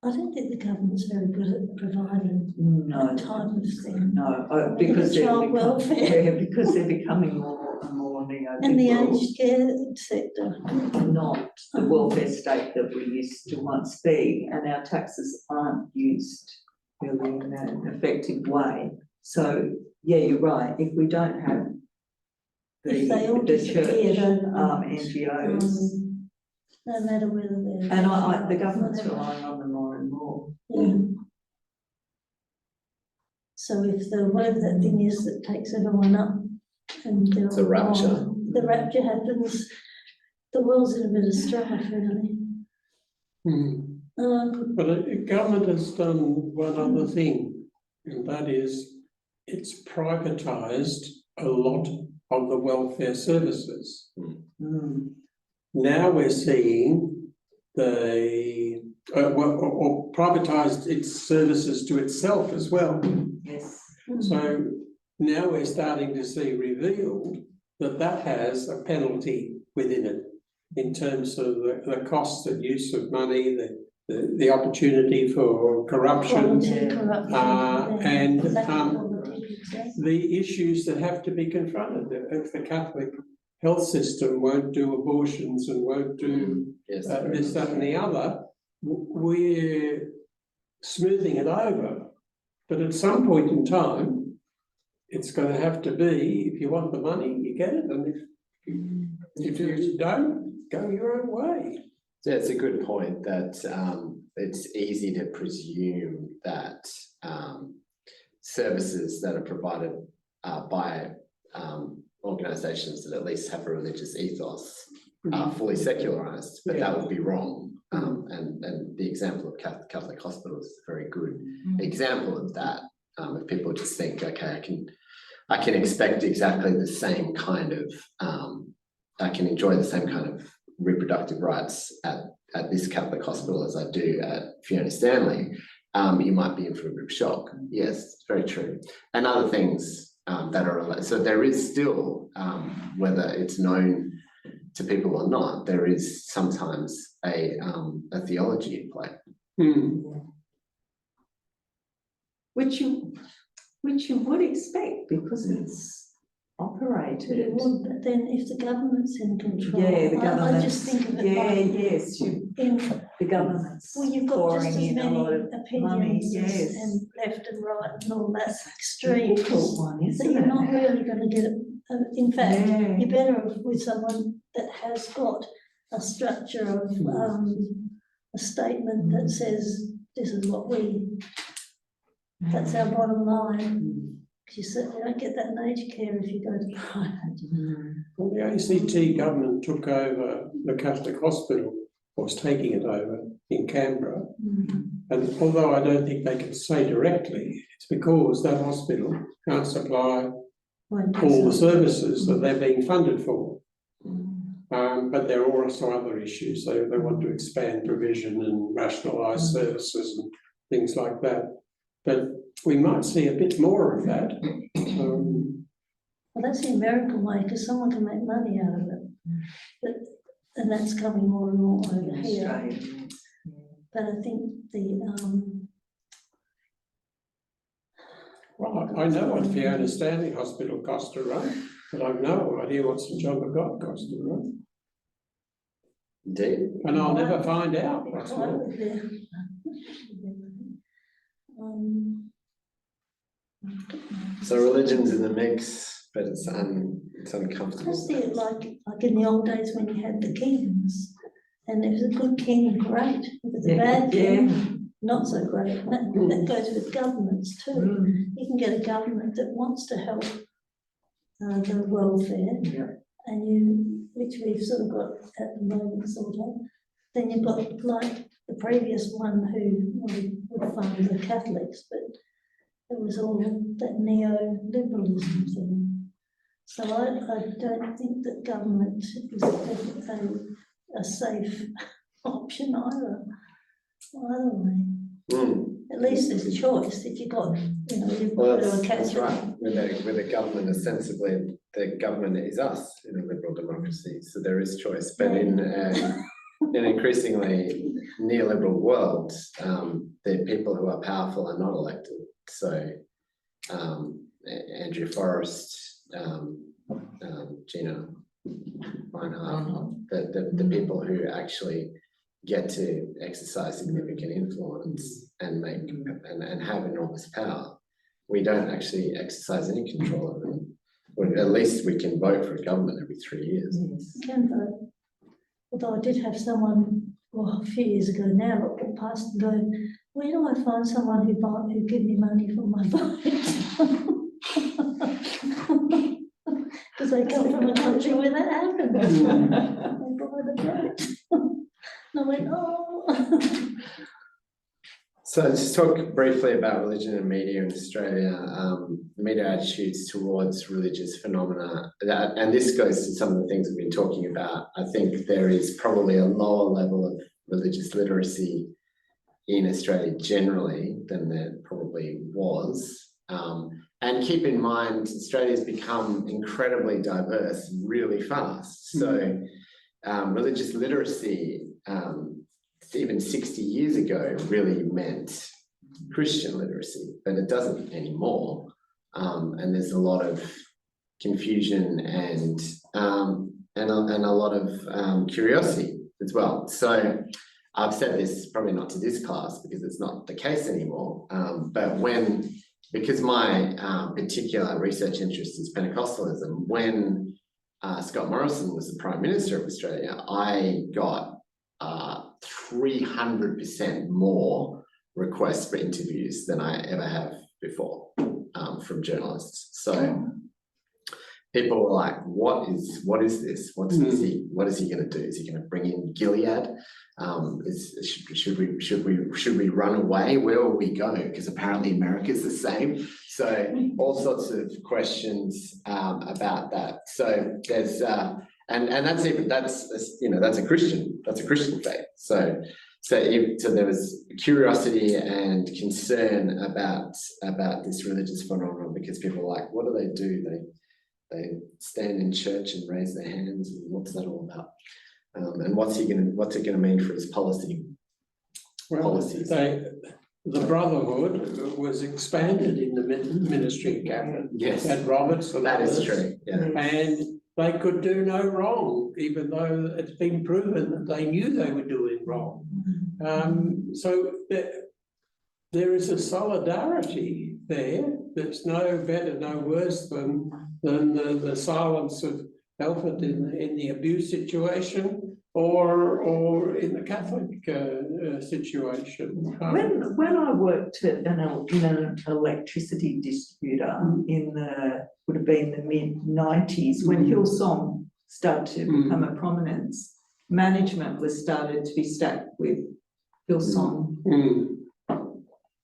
I don't think the government's very good at providing No, that type of thing. no, because they're child welfare. yeah, because they're becoming more and more And the neoliberal, aged care sector. not the welfare state that we used to once be, and our taxes aren't used really in an effective way. So, yeah, you're right, if we don't have If they all the disappear, church, then, NGOs, no matter whether they're. and the government's relying on them more and more. Yeah. So if whatever that thing is that takes everyone up and they're It's a all rapture. gone, the rapture happens, the world's in a bit of strife, really. But the government has done one other thing, and that is it's privatised a lot of the welfare services. Now we're seeing or privatised its services to itself as well. Yes. So now we're starting to see revealed that has a penalty within it in terms of the costs and use of money, the opportunity for corruption, Quality, corruption. and lack of quality, exactly. the issues that have to be confronted. If the Catholic health system won't do abortions and won't do Yes, this, that and the other, we're smoothing it over. But at some point in time, it's going to have to be, if you want the money, you get it, and if you don't, go your own way. Yeah, it's a good point that it's easy to presume that services that are provided by organizations that at least have a religious ethos are fully secularized, but that would be wrong. And the example of Catholic hospitals is a very good example of that. If people just think, okay, I can expect exactly the same kind of, I can enjoy the same kind of reproductive rights at this Catholic hospital as I do at Fiona Stanley, you might be in for a group shock. Yes, it's very true. And other things that are, so there is still, whether it's known to people or not, there is sometimes a theology in play. Which you would expect because it's But it operated. would, but then if the government's in control, Yeah, the I government. just think of it Yeah, like yes, in, the government's well, you've got just pouring as in a lot many of money, opinions yes. and left and right and all that It's a extremes. difficult one, So isn't you're it? not really going to get it. In fact, Yeah. you're better off with someone that has got a structure of a statement that says this is what that's our bottom line. You certainly don't get that in aged care if you go to private. Well, the ACT government took over the Catholic hospital was taking it over in Canberra. Mm. And although I don't think they can say directly, it's because that hospital can't supply Won't do all the so. services that they're being funded for. Mm. But there are also other issues. They want to expand provision and rationalise services and things like that. But we might see a bit more of that. Well, that's the American way, because someone can make money out of it. But, and that's coming more and more over here. Australia. But I think Well, I know what Fiona Stanley Hospital cost to run, but I've no idea what St John of God cost to run. Indeed. And I'll never find out. Be That's quiet all. with them. So religion's in the mix, but it's I uncomfortable. see it like in the old days when you had the kings, and if it was a good king, great. If it's a bad king, not so great. That goes with governments too. Mm. You can get a government that wants to help the welfare, Yeah. and which we've sort of got at the moment, sort of. Then you've got like the previous one who would fund the Catholics, but it was all that neo-liberalism thing. So I don't think that government is a safe option either way. At least there's a choice if you've got, you've Well, got a that's Catholic. right. With a government, ostensibly, the government is us in a liberal democracy, so there is choice. But in an increasingly neoliberal world, the people who are powerful are not elected. So Andrew Forrest, Gina Reinhardt, the people who actually get to exercise significant influence and make and have enormous power. We don't actually exercise any control over them. Well, at least we can vote for a government every 3 years. Yes. You can vote. Although I did have someone, a few years ago now, walk past and go, where do I find someone who give me money for my vote? Because they come from a country where that happens. They buy the vote. And I went, oh. So just talk briefly about religion and media in Australia, media attitudes towards religious phenomena. And this goes to some of the things we've been talking about. I think there is probably a lower level of religious literacy in Australia generally than there probably was. And keep in mind, Australia's become incredibly diverse really fast. So religious literacy, even 60 years ago, really meant Christian literacy, but it doesn't anymore. And there's a lot of confusion and a lot of curiosity as well. So I've said this probably not to this class because it's not the case anymore. But because my particular research interest is Pentecostalism, when Scott Morrison was the Prime Minister of Australia, I got 300% more requests for interviews than I ever have before from journalists. So people were like, what is this? What is he going to do? Is he going to bring in Gilead? Should we run away? Where will we go? Because apparently America's the same. So all sorts of questions about that. So there's and that's a Christian faith. So there was curiosity and concern about this religious phenomenon because people were like, what do? They stand in church and raise their hands, and what's that all about? And what's it gonna mean for his policies? The Brotherhood was expanded in the ministry cabinet. Yes, And Roberts and that is others. true. Yeah. And they could do no wrong, even though it's been proven that they knew they were doing wrong. So there is a solidarity there that's no better, no worse than the silence of Alfred in the abuse situation or in the Catholic situation. When I worked in an electricity distributor would have been the mid-90s, when Hillsong started to become a prominence, management was started to be stacked with Hillsong.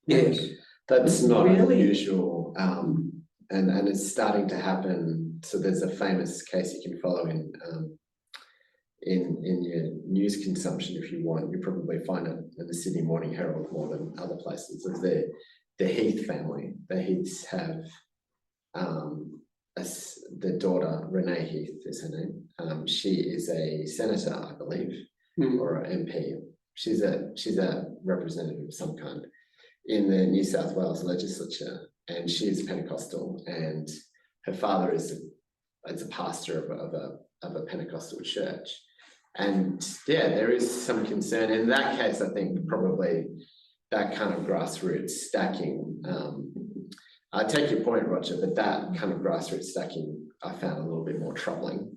Yes, That's not Really? unusual, and it's starting to happen. So there's a famous case you can follow in your news consumption if you want. You probably find it in the Sydney Morning Herald more than other places. Of the Heath family. The Heaths have the daughter Renee Heath is her name. She is a senator, I believe, or an MP. She's a representative of some kind in the New South Wales legislature, and she is Pentecostal, and her father is a pastor of a Pentecostal church. And yeah, there is some concern in that case. I think probably that kind of grassroots stacking. I take your point, Roger, but that kind of grassroots stacking I found a little bit more troubling.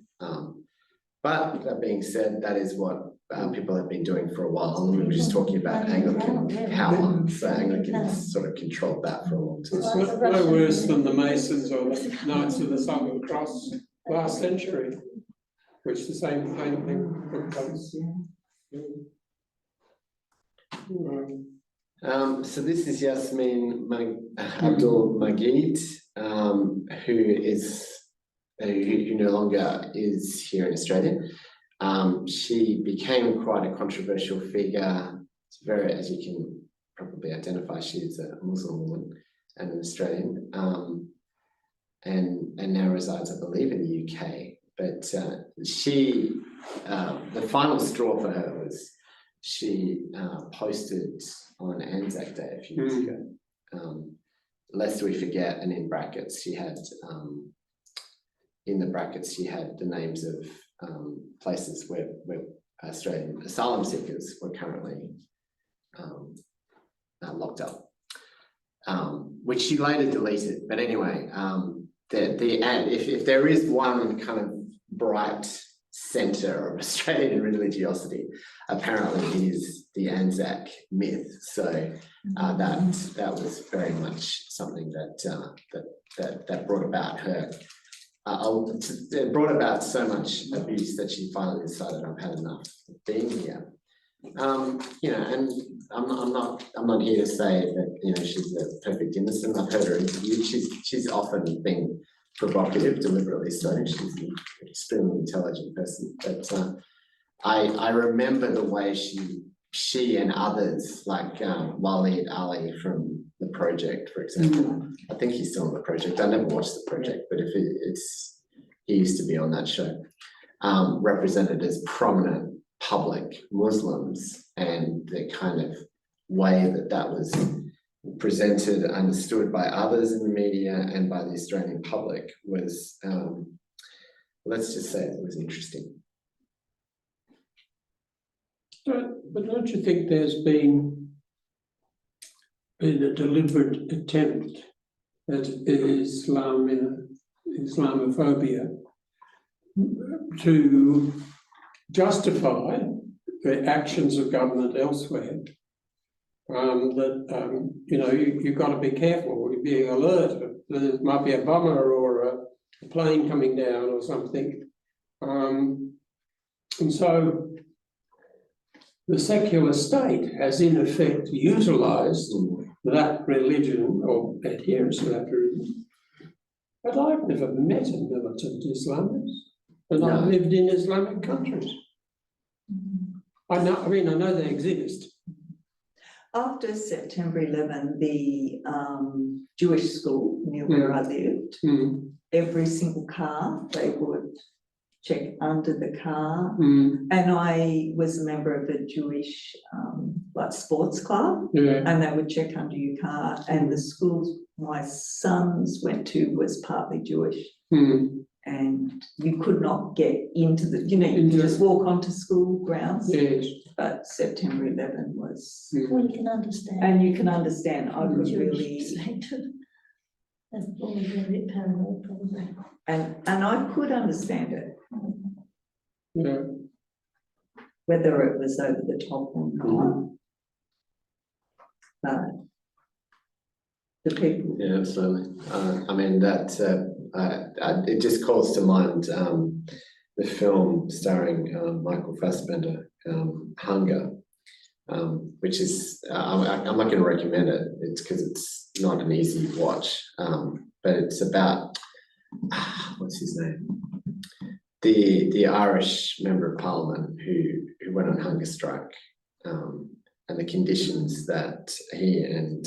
But that being said, that is what people have been doing for a while. And we were just talking about Anglican power. So Anglicans sort of controlled that for a long time. it's no worse than the Masons or the Knights of the Southern Cross last century, which the same kind of thing took place. So this is Yasmin Abdul Majid, who no longer is here in Australia. She became quite a controversial figure. It's very, as you can probably identify, she is a Muslim woman and an Australian, and now resides, I believe, in the UK. But the final straw for her was she posted on Anzac Day a few years ago. Lest we forget, and in brackets, she had the names of places where Australian asylum seekers were currently locked up, which she later deleted. But anyway, the ad, if there is one kind of bright centre of Australian religiosity, apparently it is the Anzac myth. So that was very much something that brought about her. It brought about so much abuse that she finally decided, I've had enough of being here. And I'm not here to say that she's a perfect innocent. I've heard her interviewed. She's often been provocative, deliberately so. She's an extremely intelligent person. But I remember the way she and others like Waleed Ali from The Project, for example. I think he's still on The Project. I never watched The Project, but he used to be on that show. Represented as prominent public Muslims, and the kind of way that was presented, understood by others in the media and by the Australian public was, let's just say, it was interesting. But don't you think there's been a deliberate attempt at Islamophobia to justify the actions of government elsewhere? You've got to be careful, you're being alert. There might be a bomber or a plane coming down or something. And so the secular state has in effect utilised that religion or adherence to that religion. But I've never met a militant Islamist, and I've lived in Islamic countries. I know they exist. After September 11, the Jewish school near where I lived, every single car, they would check under the car. And I was a member of a Jewish sports club, and they would check under your car. And the schools my sons went to was partly Jewish. And you could not get into the, you could just walk onto school grounds. Yes. But September 11 was. Well, you can understand. And you can understand, I would Jewish really. perspective. They've always been a bit paranoid, probably. And I could understand it, Yeah. whether it was over the top or not. But the people. Yeah, absolutely. I mean, that it just calls to mind the film starring Michael Fassbender, Hunger, which is, I'm not going to recommend it. It's because it's not an easy watch, but it's about, what's his name? The Irish member of Parliament who went on hunger strike, and the conditions that he and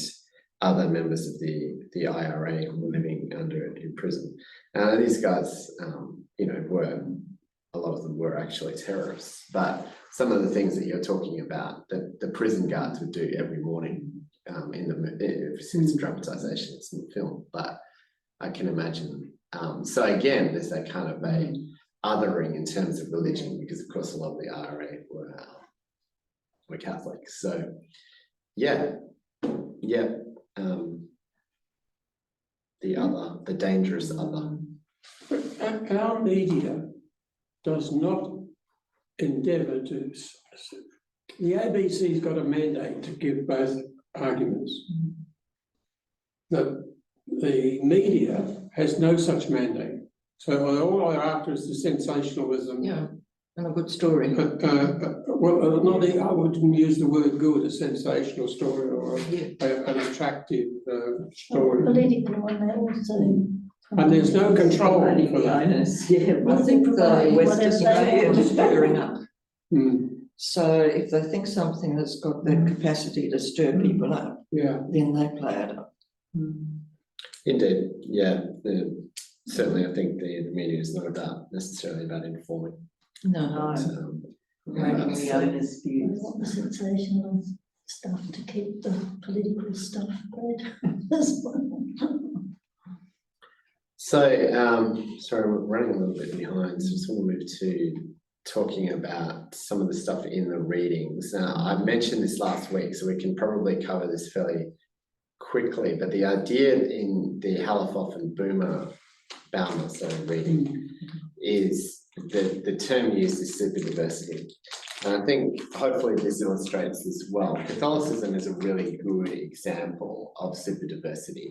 other members of the IRA were living under in prison. These guys, you know, a lot of them were actually terrorists, but some of the things that you're talking about, that the prison guards would do every morning, since dramatization, it's in the film, but I can imagine. So again, there's that kind of a othering in terms of religion, because of course a lot of the IRA were Catholic. So yeah. The dangerous other. But our media does not endeavour to. The ABC's got a mandate to give both arguments. The media has no such mandate. So all they're after is the sensationalism. Yeah, and a good story. Well, I wouldn't use the word good, a sensational story or an attractive story. Political one, they also. And there's no control for that. Yeah, I think the Providing West whatever they Australia want. is stirring up. Mm, So if they think something has got that capacity to stir people up, yeah. then they play it up. Indeed, yeah. Certainly, I think the media is not necessarily about informing. No, But, Raising that's, the owner's They views. want the sensational stuff to keep the political stuff going as well. So, sorry, we're running a little bit behind, so just want to move to talking about some of the stuff in the readings. Now, I mentioned this last week, so we can probably cover this fairly quickly, but the idea in the Halifax and Boomer reading is the term used is super diversity. And I think hopefully this illustrates this well. Catholicism is a really good example of super diversity,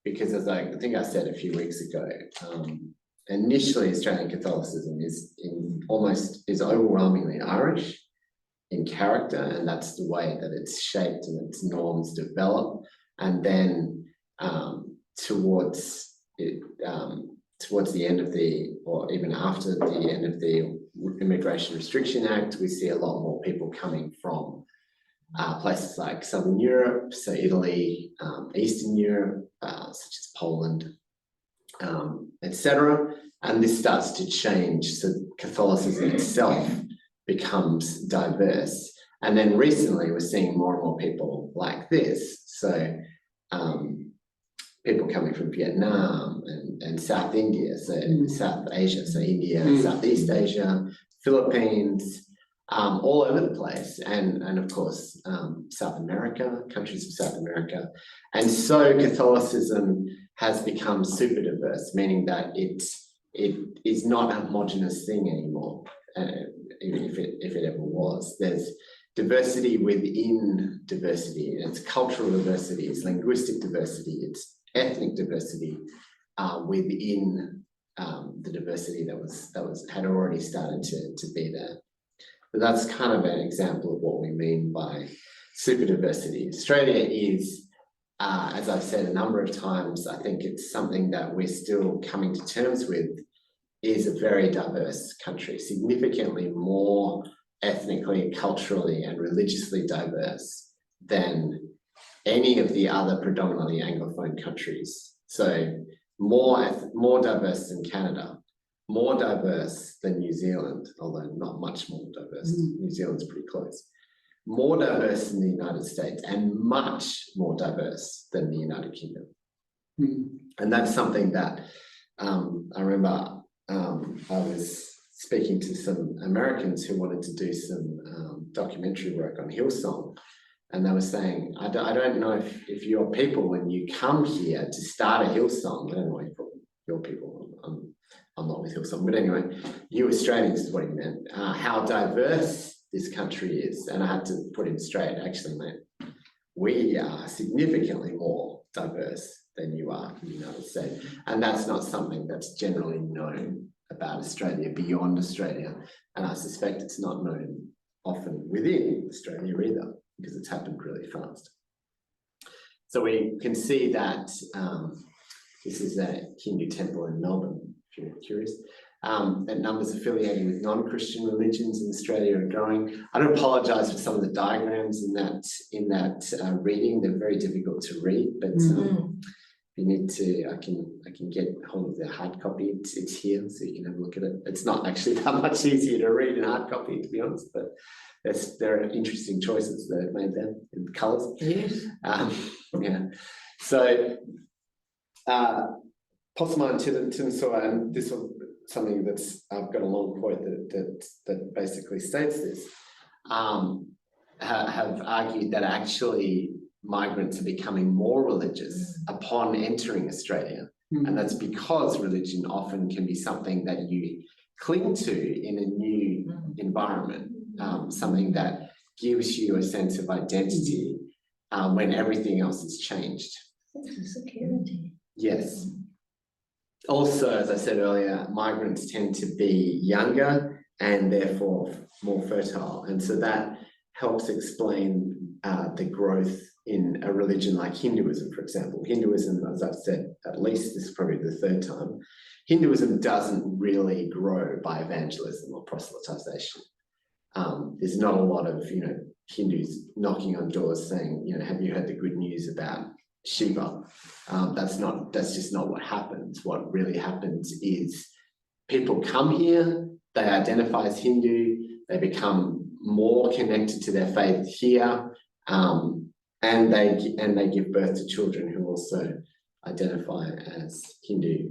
because as I think I said a few weeks ago, initially Australian Catholicism is overwhelmingly Irish in character, and that's the way that it's shaped and its norms develop. And then towards the end of or even after the end of the Immigration Restriction Act, we see a lot more people coming from places like Southern Europe, so Italy, Eastern Europe, such as Poland, etc. And this starts to change, so Catholicism itself becomes diverse. And then recently we're seeing more and more people like this. So people coming from Vietnam and South India, so South Asia, so India, Southeast Asia, Philippines, all over the place, and of course South America, countries of South America. And so Catholicism has become super diverse, meaning that it is not a homogenous thing anymore, even if it ever was. There's diversity within diversity, and it's cultural diversity, it's linguistic diversity, it's ethnic diversity within the diversity that had already started to be there. But that's kind of an example of what we mean by super diversity. Australia is, as I've said a number of times, I think it's something that we're still coming to terms with, is a very diverse country, significantly more ethnically, culturally, and religiously diverse than any of the other predominantly Anglophone countries. So more diverse than Canada, more diverse than New Zealand, although not much more diverse. New Zealand's pretty close. More diverse than the United States, and much more diverse than the United Kingdom. And that's something that I remember I was speaking to some Americans who wanted to do some documentary work on Hillsong. And they were saying, I don't know if your people, when you come here to start a Hillsong, I don't know your people, I'm not with Hillsong, but anyway, you Australians is what he meant, how diverse this country is. And I had to put him straight, actually, mate, we are significantly more diverse than you are in the United States. And that's not something that's generally known about Australia beyond Australia. And I suspect it's not known often within Australia either, because it's happened really fast. So we can see that this is a Hindu temple in Melbourne, if you're curious. That numbers affiliated with non-Christian religions in Australia are growing. I don't apologise for some of the diagrams in that reading; they're very difficult to read. But if you need to, I can get hold of the hard copy. It's here, so you can have a look at it. It's not actually that much easier to read in hard copy, to be honest. But there are interesting choices that I've made there in colours. Yes. Yeah. So, Posma and Timisoara, and this was something that's, I've got a long quote that basically states this, have argued that actually migrants are becoming more religious upon entering Australia. And that's because religion often can be something that you cling to in a new environment, something that gives you a sense of identity when everything else has changed. Sense of security. Yes. Also, as I said earlier, migrants tend to be younger and therefore more fertile. And so that helps explain the growth in a religion like Hinduism, for example. Hinduism, as I've said, at least this is probably the third time, Hinduism doesn't really grow by evangelism or proselytization. There's not a lot of, Hindus knocking on doors saying, have you heard the good news about Shiva? That's just not what happens. What really happens is people come here, they identify as Hindu, they become more connected to their faith here, and they give birth to children who also identify as Hindu.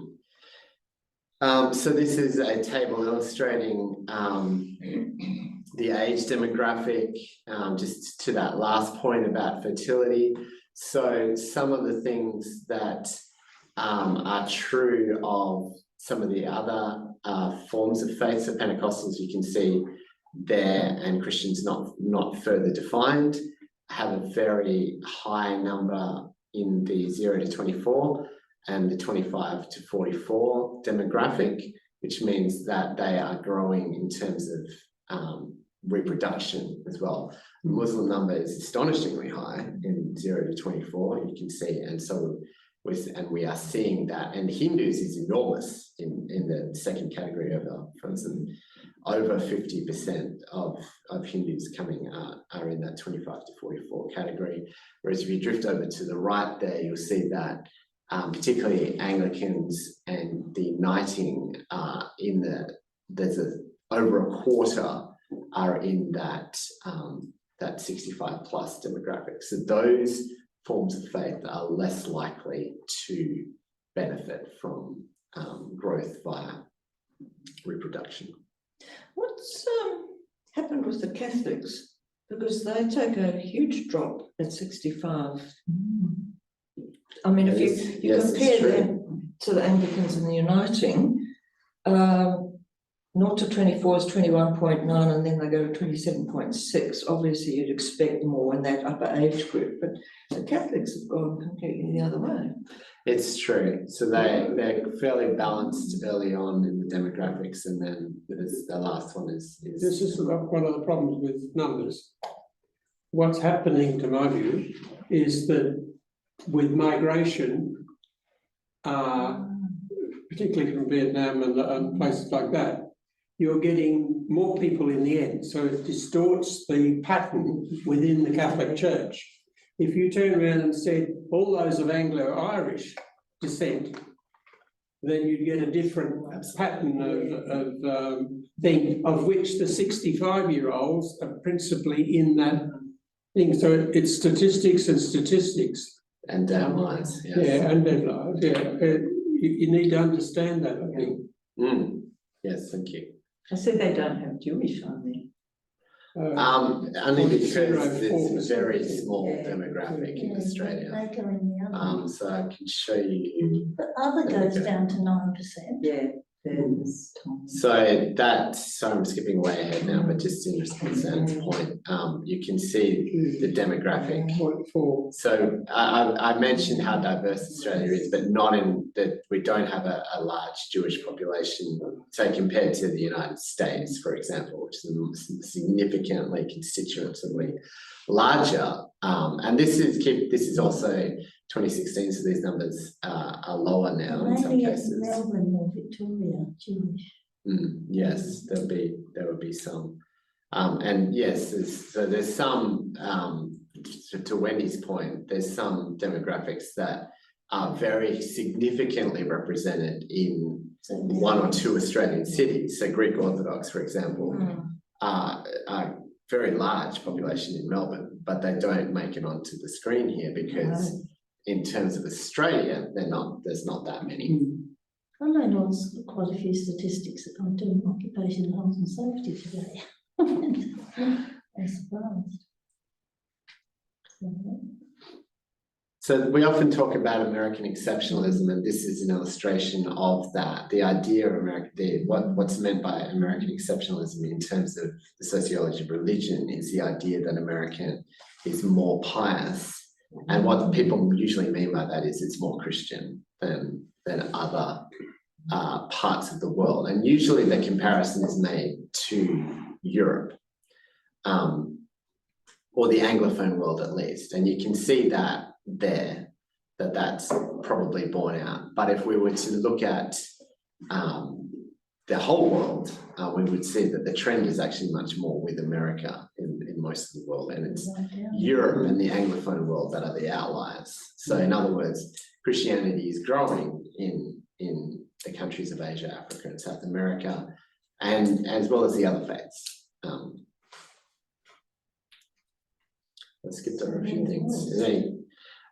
So this is a table illustrating the age demographic, just to that last point about fertility. So some of the things that are true of some of the other forms of faith, so Pentecostals you can see there, and Christians not further defined, have a very high number in the 0 to 24 and the 25 to 44 demographic, which means that they are growing in terms of reproduction as well. The Muslim number is astonishingly high in 0 to 24, you can see, and so we are seeing that, and Hindus is enormous in the second category for instance, over 50% of Hindus coming are in that 25 to 44 category. Whereas if you drift over to the right there, you'll see that particularly Anglicans and the Knighting over a quarter are in that 65 plus demographic. So those forms of faith are less likely to benefit from growth via reproduction. What's happened with the Catholics? Because they take a huge drop at 65. I mean, if you compare them to the Anglicans and the Uniting, 0 to 24 is 21.9, and then they go to 27.6. Obviously, you'd expect more in that upper age group, but the Catholics have gone completely the other way. It's true. So they're fairly balanced early on in the demographics, and then the last one is. This is one of the problems with numbers. What's happening, to my view, is that with migration, particularly from Vietnam and places like that, you're getting more people in the end. So it distorts the pattern within the Catholic Church. If you turn around and said all those of Anglo-Irish descent, then you'd get a different pattern of thing, of which the 65-year-olds are principally in that thing. So it's statistics and statistics. And downlines, yes. Yeah, and deadlines, yeah. You need to understand that, I think. Yes, thank you. I said they don't have Jewish on there. Only because it's a 0.04%. very small demographic in Australia. They go in the other. So I can show you. But other goes down to 9%. Yeah, there this time. So that, sorry, I'm skipping way ahead now, but just in response to Anne's point, you can see the demographic. 0.4. So I mentioned how diverse Australia is, but not in that we don't have a large Jewish population, say compared to the United States, for example, which is significantly constitutively larger. And this is also 2016, so these numbers are lower now in some Maybe it's cases. Melbourne or Victoria, Jewish. Yes, there will be some. And yes, there's some, to Wendy's point, there's some demographics that are very significantly represented in So one or two Australian cities. So Greek Orthodox, for example, are a very large population in Melbourne, but they don't make it onto the screen here because in terms of Australia, there's not that many. I learned quite a few statistics about doing occupational health and safety today. I'm surprised. So we often talk about American exceptionalism, and this is an illustration of that. The idea of what's meant by American exceptionalism in terms of the sociology of religion is the idea that America is more pious. And what people usually mean by that is it's more Christian than other parts of the world. And usually the comparison is made to Europe, or the Anglophone world at least. And you can see that that's probably borne out. But if we were to look at the whole world, we would see that the trend is actually much more with America in most of the world, and it's Europe and the Anglophone world that are the outliers. So in other words, Christianity is growing in the countries of Asia, Africa, and South America, and as well as the other faiths. Let's skip over a few things.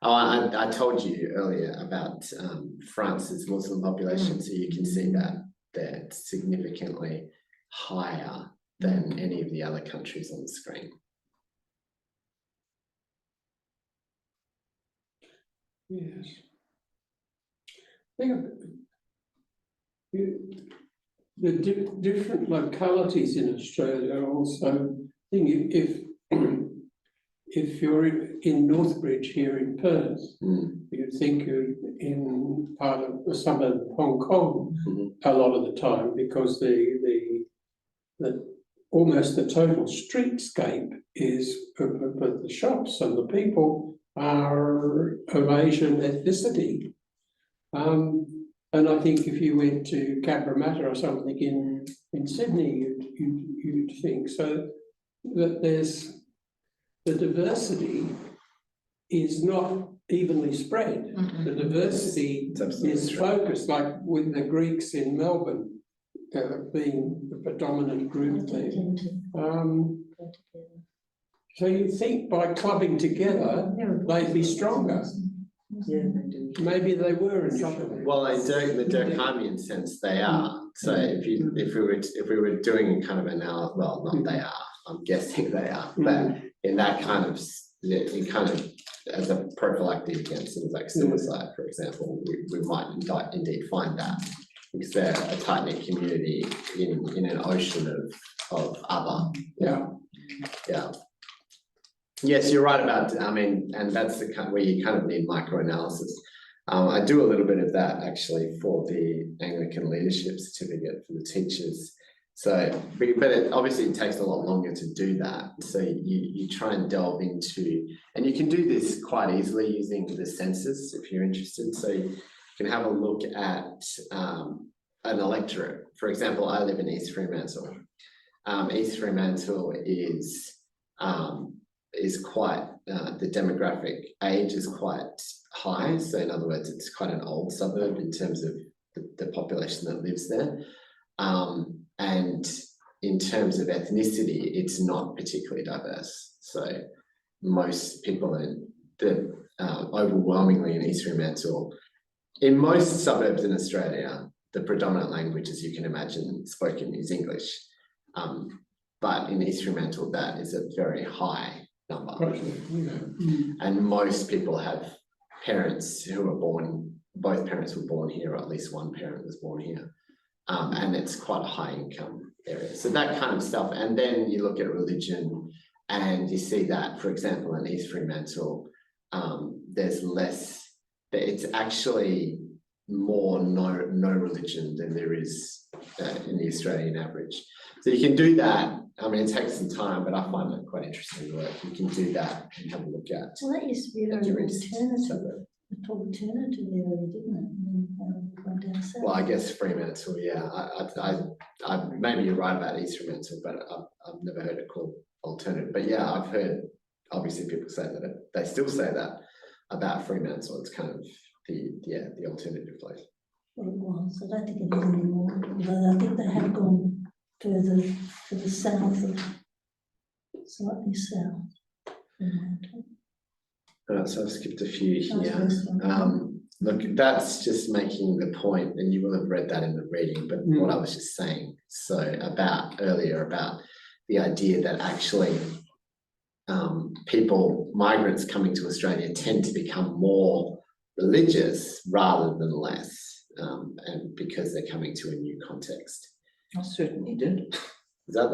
I told you earlier about France's Muslim population, so you can see that they're significantly higher than any of the other countries on the screen. Yes. Think of the different localities in Australia also. Think if you're in Northbridge here in Perth, you think you're in part of the suburb of Hong Kong a lot of the time, because the almost the total streetscape is of the shops, and the people are of Asian ethnicity. And I think if you went to Cabramatta or something in Sydney, you'd think so that there's the diversity is not evenly spread. The diversity is focused, like with the Greeks in Melbourne being the predominant group there. So you think by clubbing together, they'd be stronger. Yeah, they do. Maybe they were initially. Well, in the Durkheimian sense, they are. So if we were doing kind of analysis, well, not they are. I'm guessing they are, but in that kind of as a prophylactic against things like suicide, for example, we might indeed find that, because they're a tight-knit community in an ocean of other. Yeah. Yes, you're right about, and that's the kind where you kind of need micro-analysis. I do a little bit of that actually for the Anglican Leadership Certificate for the teachers. So, but obviously it takes a lot longer to do that. So you try and delve into, and you can do this quite easily using the census if you're interested. So you can have a look at an electorate. For example, I live in East Fremantle. East Fremantle is quite, the demographic age is quite high. So in other words, it's quite an old suburb in terms of the population that lives there. And in terms of ethnicity, it's not particularly diverse. So most people overwhelmingly in East Fremantle, in most suburbs in Australia, the predominant language, as you can imagine, spoken is English. But in East Fremantle, that is a very high number. And most people have parents who were born, both parents were born here, or at least one parent was born here. and it's quite a high income area. So that kind of stuff. And then you look at religion and you see that, for example, in East Fremantle, there's less, it's actually more no religion than there is in the Australian average. So you can do that. I mean, it takes some time, but I find it quite interesting work. You can do that and have a look at. Well, that used to be a very alternative area, didn't it? And then going down south. Well, I guess Fremantle, yeah. I maybe you're right about East Fremantle, but I've never heard it called alternative. But yeah, I've heard obviously people say that they still say that about Fremantle. It's kind of the alternative place. Well, it was. I don't think it is anymore. Although I think they have gone further to the south, slightly south. So I've skipped a few here. Southwest one. Look, that's just making the point, and you will have read that in the reading, but what I was just saying, so earlier about the idea that actually migrants coming to Australia tend to become more religious rather than less, and because they're coming to a new context. I certainly did. Is that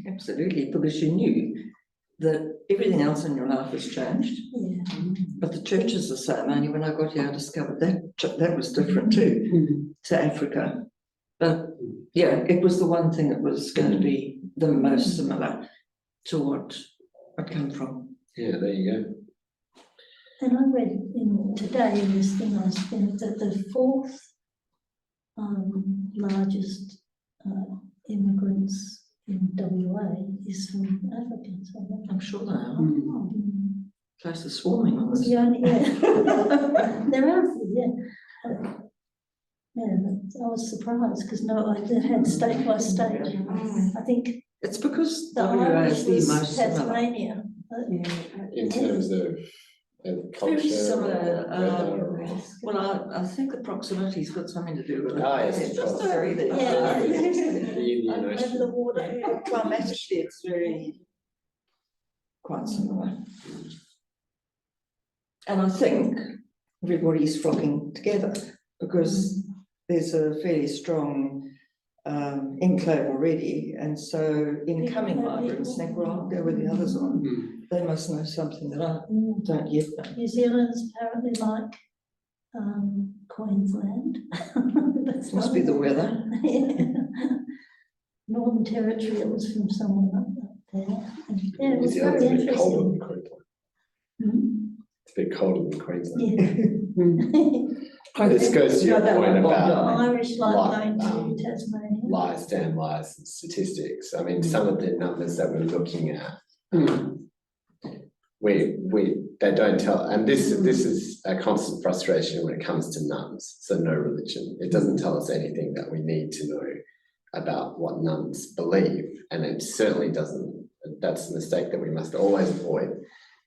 Absolutely, because you knew that everything else in your life has changed, Yeah. but the church is the same. Only when I got here, I discovered that was different too, to Africa. But yeah, it was the one thing that was going to be the most similar to what I'd come from. Yeah, there you go. And I read today in this thing I spent that the fourth largest immigrants in WA is from Africa. So I'm sure they are. oh, Place is swarming on it's this. the only, yeah. There are, yeah. Yeah, but I was surprised because no, I had state by state. I think It's because the WA Irish is the was most similar. Tasmania. In terms of culture. Very similar. weather, Well, I think the proximity's got something to do with it. Oh, yes, It's of just course. very there. Yeah. the Indian Over Ocean. the water. Climatically, it's very quite similar. And I think everybody's flocking together because there's a fairly strong enclave already, and so incoming migrants think, well, I'll go where the others are. They must know something that I don't yet know. New Zealand's apparently like Queensland. That's Must be the weather. Northern Territory, it was from someone up there. And, yeah, it New was Zealand's very a bit colder interesting. than Queensland. Hmm? It's a bit colder than Queensland. Yeah. This goes to your point about Irish like like, going to Tasmania. lies, damn lies, and statistics. I mean, some of the numbers that we're looking at, they don't tell, and this is a constant frustration when it comes to nuns. So no religion. It doesn't tell us anything that we need to know about what nuns believe, and it certainly doesn't. That's a mistake that we must always avoid,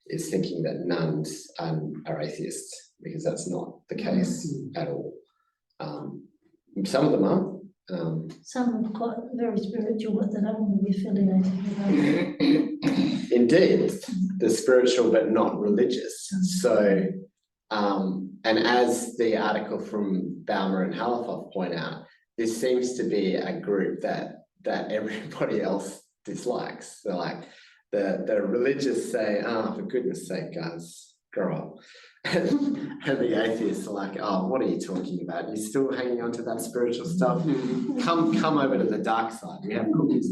is thinking that nuns are atheists, because that's not the case at all. Some of them are. Some are quite very spiritual, but they don't want to be affiliated with others. Indeed, the spiritual but not religious. So, and as the article from Baumer and Halifax point out, this seems to be a group that everybody else dislikes. So like the religious say, oh, for goodness sake, guys, grow up. And the atheists are like, oh, what are you talking about? You're still hanging on to that spiritual stuff? Come over to the dark side. We have cookies.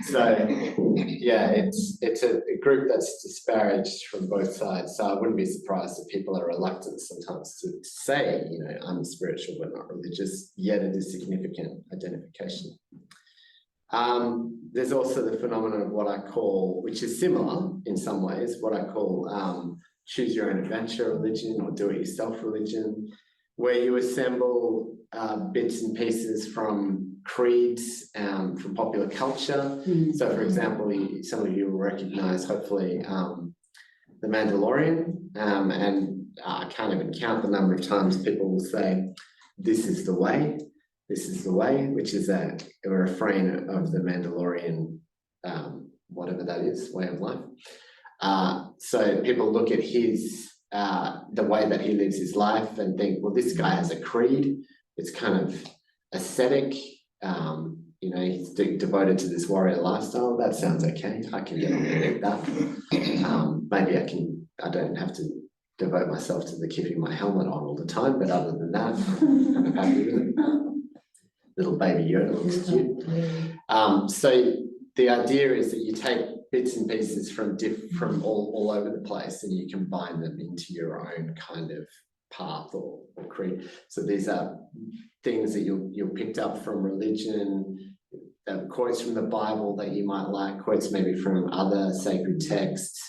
So yeah, it's a group that's disparaged from both sides. So I wouldn't be surprised if people are reluctant sometimes to say, you know, I'm spiritual but not religious, yet it is significant identification. There's also the phenomenon of what I call, which is similar in some ways, what I call choose your own adventure religion or do it yourself religion, where you assemble bits and pieces from creeds, from popular culture. So for example, some of you will recognize hopefully The Mandalorian, and I can't even count the number of times people will say, this is the way, which is a refrain of the Mandalorian, whatever that is, way of life. So people look at his, the way that he lives his life and think, well, this guy has a creed. It's kind of ascetic, you know, he's devoted to this warrior lifestyle. That sounds okay. I can get on with that. Maybe I don't have to devote myself to keeping my helmet on all the time, but other than that, I'm happy with it. Little baby Yoda looks cute. So the idea is that you take bits and pieces from all over the place and you combine them into your own kind of path or creed. So these are things that you picked up from religion, quotes from the Bible that you might like, quotes maybe from other sacred texts,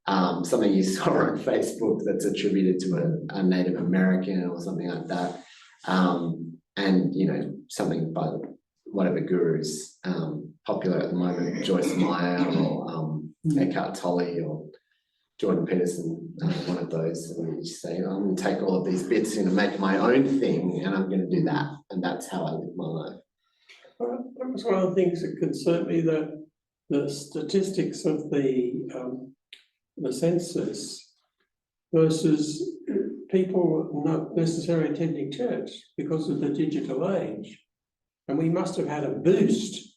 something you saw on Facebook that's attributed to a Native American or something like that, and you know, something by whatever gurus popular at the moment, Joyce Meyer or Eckhart Tolle or Jordan Peterson, one of those, and you say, I'm going to take all of these bits and make my own thing, and I'm going to do that, and that's how I live my life. Well, that was one of the things that concerned me, that the statistics of the census versus people not necessarily attending church because of the digital age. And we must have had a boost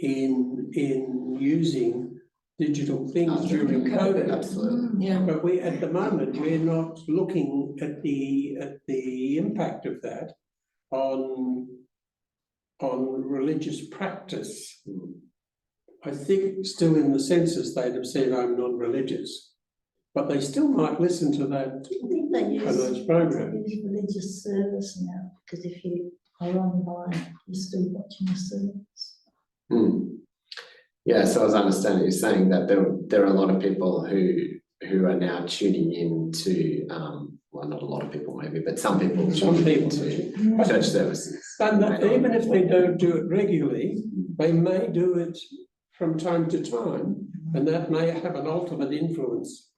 in using digital things during COVID. Absolutely. Yeah. But at the moment, we're not looking at the impact of that on religious practice. I think still in the census they'd have said I'm non-religious, but they still might listen to that. I think they those programs. use religious service now, because if you are online, you're still watching the service. Yeah, so as I understand it, you're saying that there are a lot of people who are now tuning in to, well, not a lot of people maybe, but some people to church services. And that even if they don't do it regularly, they may do it from time to time, and that may have an ultimate influence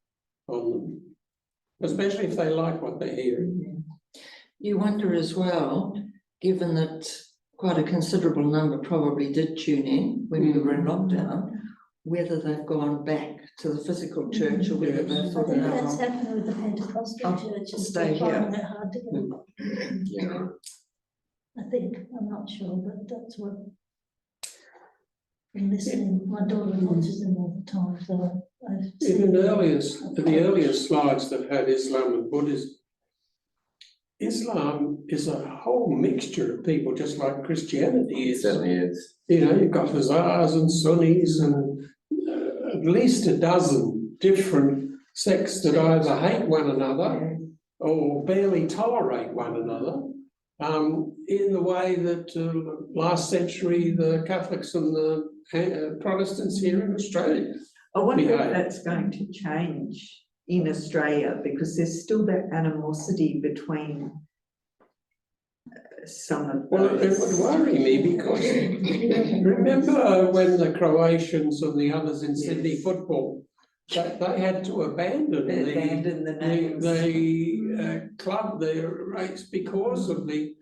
on them, especially if they like what they hear. You wonder as well, given that quite a considerable number probably did tune in when we were in lockdown, whether they've gone back to the physical church or whether they I thought, think that's no, happening with the Pentecostal I'll churches. stay They're finding it hard to get. Yeah. I think, I'm not sure, but that's what I'm listening. My daughter watches them all the time, so I've In seen. the earlier slides that had Islam and Buddhism, Islam is a whole mixture of people, just like Christianity It is. certainly is. You know, you've got Hazars and Sunnis and at least a dozen different sects that either hate one another or barely tolerate one another, in the way that last century the Catholics and the Protestants here in Australia. I wonder if behave. that's going to change in Australia, because there's still that animosity between some of Well, it would those. worry me because remember when the Croatians and the others in Sydney Yes. football, they had to abandon They abandon the names. the club, the race, because of the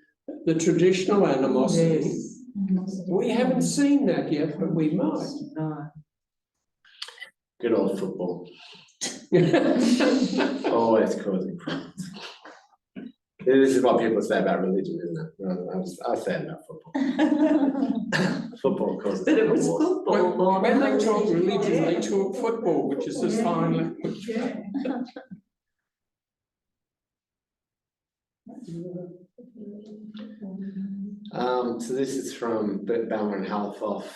traditional animosity. Yes, We haven't seen that yet, but we might. no. Good old football. Always causing problems. This is what people say about religion, isn't it? I say about football. Football causes. But it was wars. football. When they Lord. talk religion, Yeah. they talk football, which is a sign language. Yeah. So this is from Baumer and Halifoff,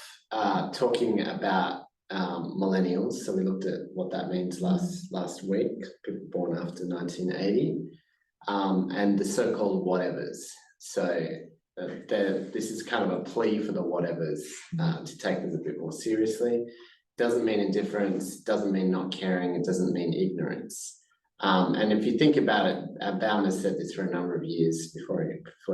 talking about millennials. So we looked at what that means last week, people born after 1980, and the so-called whatevers. So this is kind of a plea for the whatevers to take this a bit more seriously. Doesn't mean indifference, doesn't mean not caring, it doesn't mean ignorance. And if you think about it, Bauman said this for a number of years before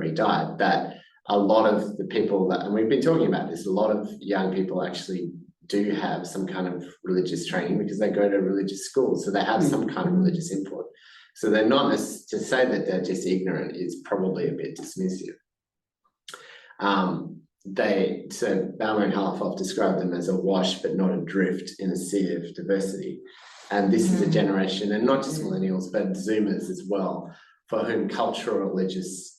he died, that a lot of the people that, and we've been talking about this, a lot of young people actually do have some kind of religious training because they go to religious schools, so they have some kind of religious input. So they're not, to say that they're just ignorant is probably a bit dismissive. So Baumer and Halifoff described them as a wash but not adrift in a sea of diversity. And this is a generation, and not just millennials, but Zoomers as well, for whom cultural religious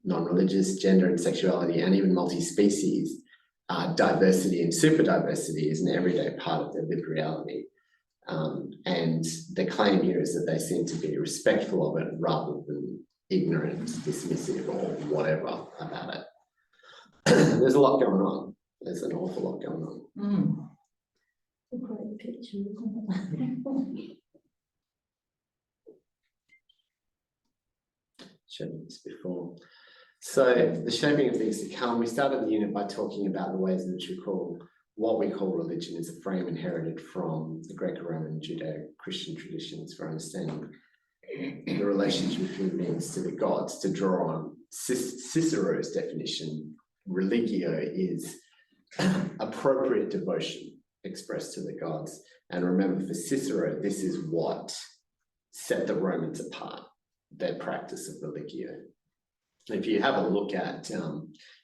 non-religious, gender and sexuality, and even multi-species, diversity and super diversity is an everyday part of their lived reality. And the claim here is that they seem to be respectful of it rather than ignorant, dismissive, or whatever about it. There's a lot going on. There's an awful lot going on. Mm. A great picture, isn't it? Showed you this before. So the shaping of things to come, we started the unit by talking about the ways in which what we call religion is a frame inherited from the Greco-Roman Judeo-Christian traditions for understanding the relationship of human beings to the gods. To draw on Cicero's definition, religio is appropriate devotion expressed to the gods. And remember, for Cicero, this is what set the Romans apart, their practice of religio. If you have a look at,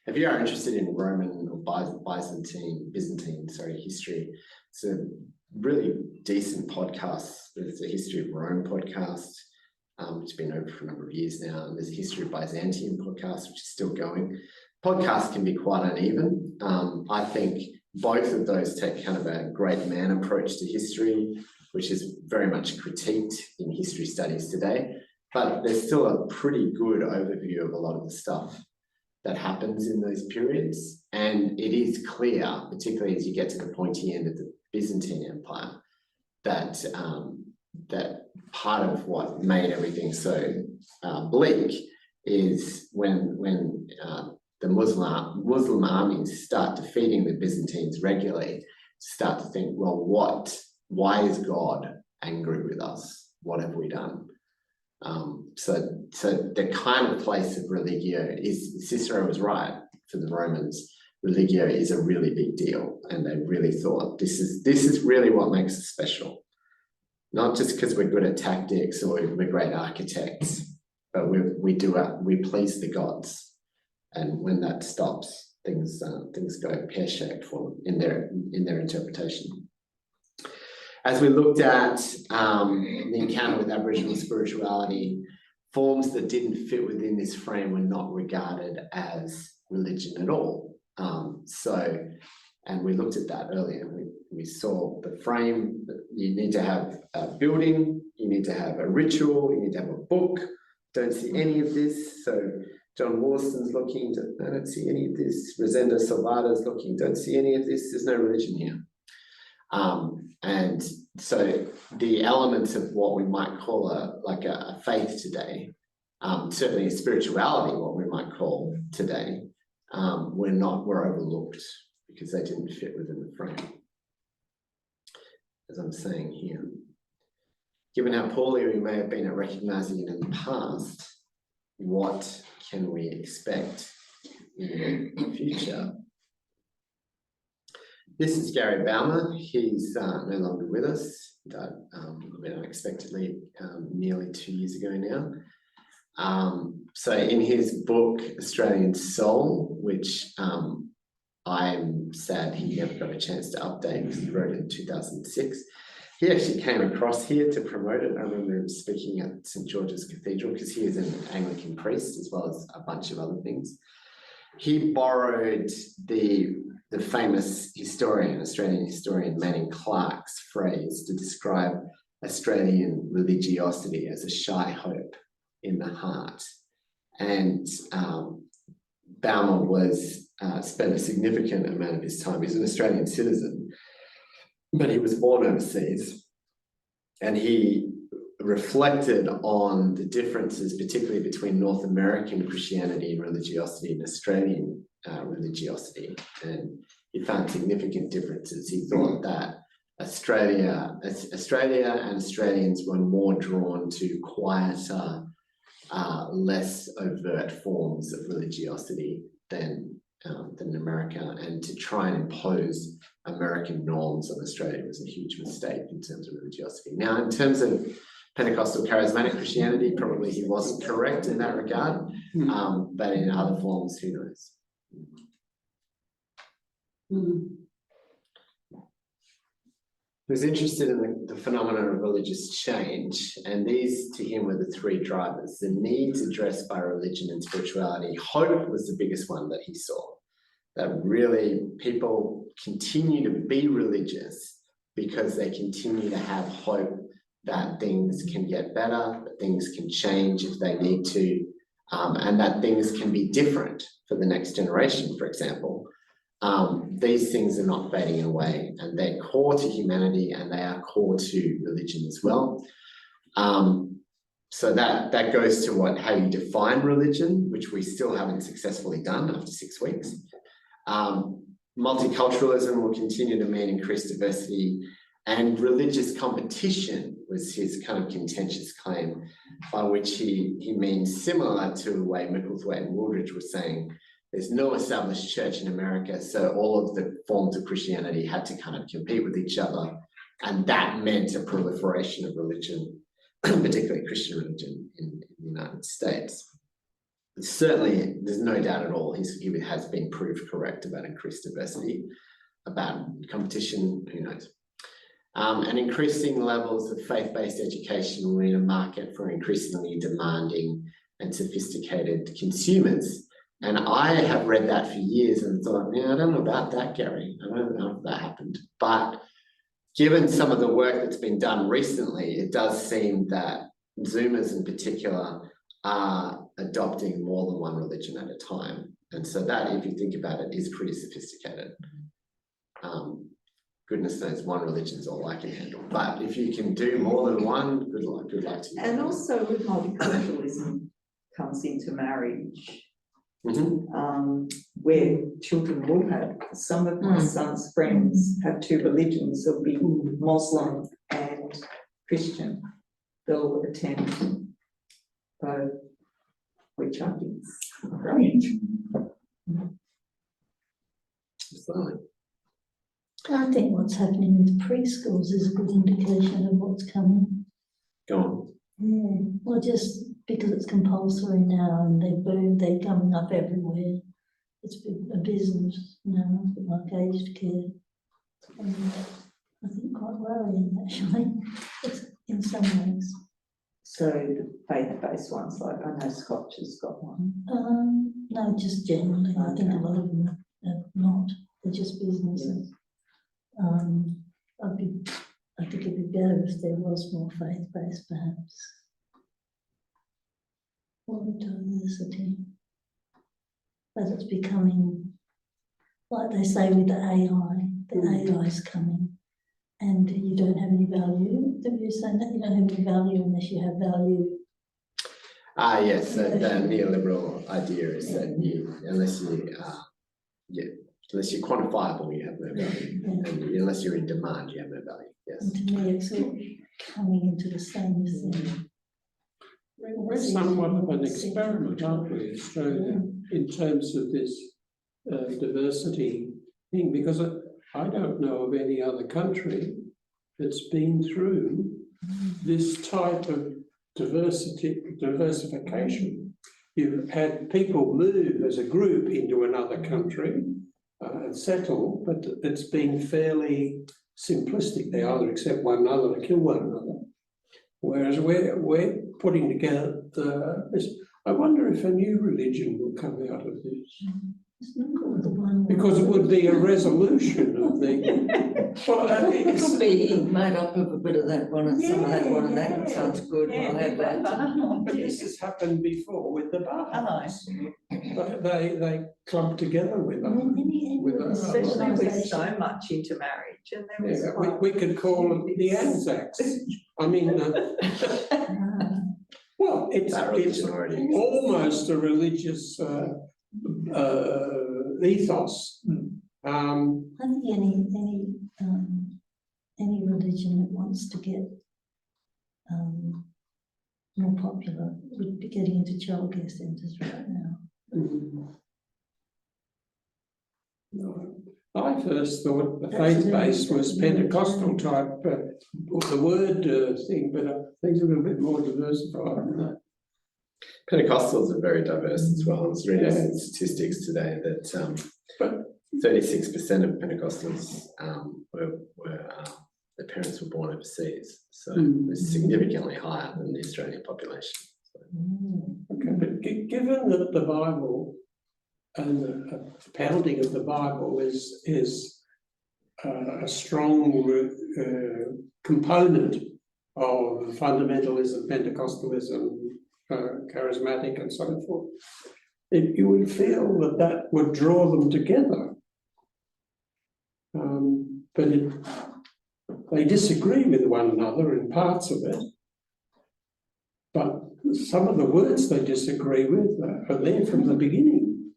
if you are interested in Roman or Byzantine history, it's a really decent podcast. There's a History of Rome podcast, which has been over for a number of years now, and there's a History of Byzantium podcast, which is still going. Podcasts can be quite uneven. I think both of those take kind of a great man approach to history, which is very much critiqued in history studies today. But there's still a pretty good overview of a lot of the stuff that happens in those periods. And it is clear, particularly as you get to the pointy end of the Byzantine Empire, that, that part of what made everything so bleak is when the Muslim armies start defeating the Byzantines regularly, start to think, well, why is God angry with us? What have we done? So the kind of place of religio is, Cicero was right, for the Romans, religio is a really big deal. And they really thought this is really what makes us special. Not just because we're good at tactics or we're great architects, but we please the gods. And when that stops, things go pear-shaped for them in their interpretation. As we looked at the encounter with Aboriginal spirituality, forms that didn't fit within this frame were not regarded as religion at all. And we looked at that earlier. We saw the frame that you need to have a building, you need to have a ritual, you need to have a book. Don't see any of this. So John Wollaston's looking, I don't see any of this. Rosenda Salvada's looking, don't see any of this. There's no religion here. And so the elements of what we might call a faith today, certainly a spirituality, what we might call today, were overlooked because they didn't fit within the frame. As I'm saying here, given how poorly we may have been at recognizing it in the past, what can we expect in the future? This is Gary Baumer. He's no longer with us. Died unexpectedly nearly 2 years ago now. So in his book, Australian Soul, which I'm sad he never got a chance to update because he wrote it in 2006. He actually came across here to promote it. I remember him speaking at St. George's Cathedral because he is an Anglican priest as well as a bunch of other things. He borrowed the famous Australian historian Manning Clark's phrase to describe Australian religiosity as a shy hope in the heart. And Baumer spent a significant amount of his time. He's an Australian citizen, but he was born overseas, and he reflected on the differences, particularly between North American Christianity and religiosity and Australian religiosity, and he found significant differences. He thought that Australia and Australians were more drawn to quieter, less overt forms of religiosity than America, and to try and impose American norms on Australia was a huge mistake in terms of religiosity. Now, in terms of Pentecostal charismatic Christianity, probably he wasn't correct in that regard, but in other forms, who knows? was interested in the phenomenon of religious change, and these to him were the three drivers: the needs addressed by religion and spirituality. Hope was the biggest one that he saw, that really people continue to be religious because they continue to have hope that things can get better, that things can change if they need to, and that things can be different for the next generation, for example. These things are not fading away, and they're core to humanity, and they are core to religion as well. So that goes to how you define religion, which we still haven't successfully done after 6 weeks. Multiculturalism will continue to mean increased diversity, and religious competition was his kind of contentious claim, by which he means similar to the way Micklethwaite and Wooldridge were saying, there's no established church in America, so all of the forms of Christianity had to kind of compete with each other, and that meant a proliferation of religion, particularly Christian religion in the United States. Certainly, there's no doubt at all, he has been proved correct about increased diversity, about competition, who knows. And increasing levels of faith-based education will mean a market for increasingly demanding and sophisticated consumers. And I have read that for years and thought, I don't know about that, Gary. I don't know if that happened. But given some of the work that's been done recently, it does seem that Zoomers in particular are adopting more than one religion at a time. And so that, if you think about it, is pretty sophisticated. Goodness knows one religion is all I can handle. But if you can do more than one, good luck to you. And also with multiculturalism comes into marriage. Where children will have, some of my son's friends have two religions, they'll be Muslim and Christian. They'll attend both, which I think is great. I think what's happening with preschools is a good indication of what's coming. Go on. Yeah, well, just because it's compulsory now and they're coming up everywhere. It's a business now, like aged care. And I think quite worrying actually, it's in some ways. So the faith-based ones, like I know Scotch has got one. No, just generally, I think a lot of them are not, they're just businesses. I think it'd be better if there was more faith-based perhaps. More diversity. But it's becoming, like they say with the AI is coming and you don't have any value. Have you said that you don't have any value unless you have value? Yes, so the neoliberal idea is that unless you're quantifiable, you have no value. And unless you're in demand, you have no value. Yes. And to me, it's all coming into the same thing. We're somewhat of an experiment, aren't we, Australia, in terms of this diversity thing, because I don't know of any other country that's been through this type of diversification. You've had people move as a group into another country and settle, but it's been fairly simplistic. They either accept one another or kill one another. Whereas we're putting together this. I wonder if a new religion will come out of this. It's not called the one. Because it would be a resolution of the. Well, It could be made up of a bit of that one and some of that one, and that sounds good. Yeah, I'll have that. but this has happened before with the Baha'is. They clumped together with them. Especially with so much intermarriage, and there was quite We could call them the Anzacs. I mean, well, it's already almost a religious ethos. I think any religion that wants to get more popular would be getting into childcare centres right now. No. I first thought the faith-based was Pentecostal type, the word thing, but things are a little bit more diversified than that. Pentecostals are very diverse as well. I was reading some statistics today that 36% of Pentecostals were their parents were born overseas. So Mm. it's significantly higher than the Australian population. So, Okay, but given that the Bible and the pounding of the Bible is a strong component of fundamentalism, Pentecostalism, charismatic and so forth, you would feel that that would draw them together. But they disagree with one another in parts of it. But some of the words they disagree with are there from the beginning,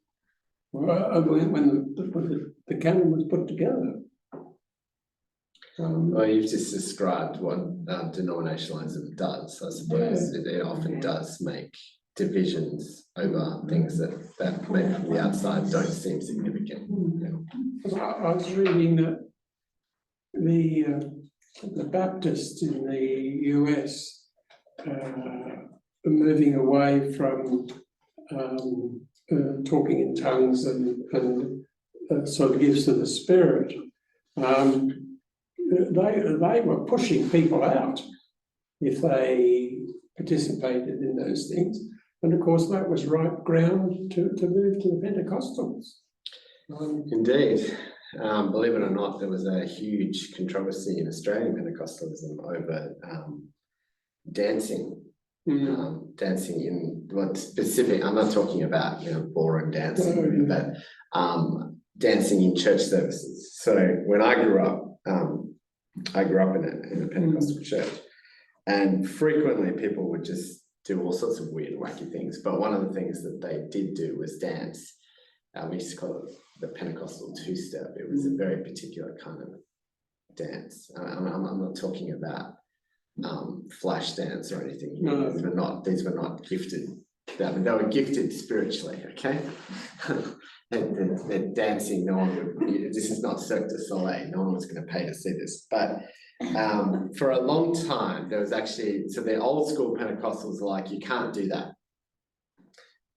when the canon was put together. well, you've just described what denominationalism does. I suppose it often does make divisions over things that maybe from the outside don't seem significant. Yeah. I was reading that the Baptists in the US are moving away from talking in tongues and sort of gifts of the Spirit. They were pushing people out if they participated in those things. And of course, that was right ground to move to the Pentecostals. Indeed. Believe it or not, there was a huge controversy in Australian Pentecostalism over dancing. Dancing in what specific, I'm not talking about, ballroom dancing, but dancing in church services. So when I grew up in a Pentecostal church, and frequently people would just do all sorts of weird, wacky things. But one of the things that they did do was dance. We used to call it the Pentecostal two-step. It was a very particular kind of dance. I'm not talking about flash dance or anything. No. These were not gifted. They were gifted spiritually. Okay, they're dancing. No one would. This is not Cirque du Soleil. No one was going to pay to see this. But for a long time, there was actually the old school Pentecostals were like, you can't do that.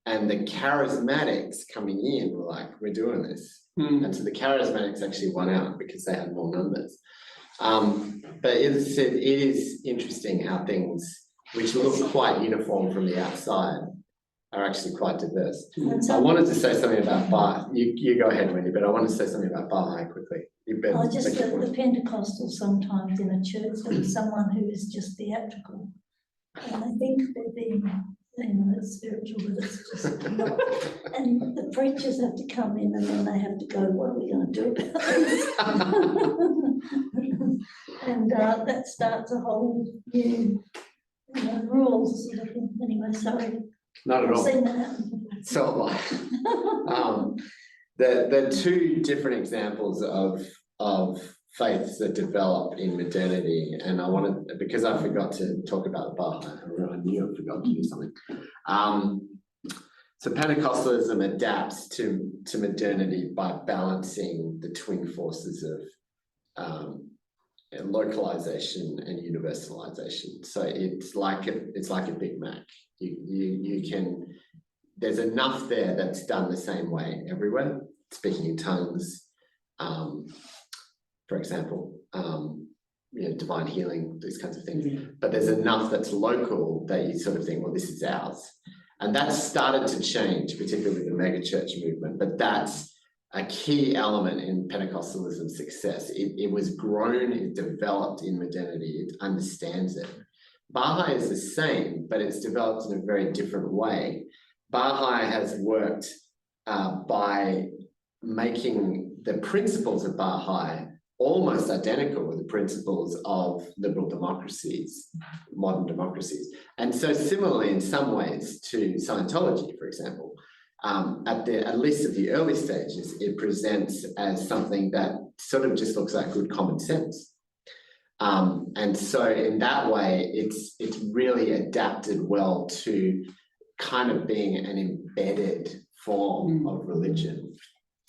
And the charismatics coming in were like, we're doing this. And so the charismatics actually won out because they had more numbers. But it is interesting how things which look quite uniform from the outside are actually quite diverse. I wanted to say something about Baha'i. You go ahead, Wendy, but I wanted to say something about Baha'i quickly. You better Just make your the point. Pentecostal sometimes in a church, there's someone who is just theatrical. And I think they're being, it's spiritual, but it's just not. And the preachers have to come in and then they have to go, what are we going to do about this? And that starts a whole new rules sort of thing. Anyway, sorry. Not at I've all. seen that happen. So the two different examples of faiths that develop in modernity, and I wanted, because I forgot to talk about Baha'i, I knew I forgot to do something. So Pentecostalism adapts to modernity by balancing the twin forces of localization and universalization. So it's like a Big Mac. You can, there's enough there that's done the same way everywhere. Speaking in tongues, for example, divine healing, these kinds of things. But there's enough that's local that you sort of think, well, this is ours. And that's started to change, particularly with the megachurch movement. But that's a key element in Pentecostalism's success. It was grown, it developed in modernity, it understands it. Baha'i is the same, but it's developed in a very different way. Baha'i has worked by making the principles of Baha'i almost identical with the principles of liberal democracies, modern democracies. And so similarly in some ways to Scientology, for example, at least at the early stages, it presents as something that sort of just looks like good common sense. And so in that way, it's really adapted well to kind of being an embedded form of religion.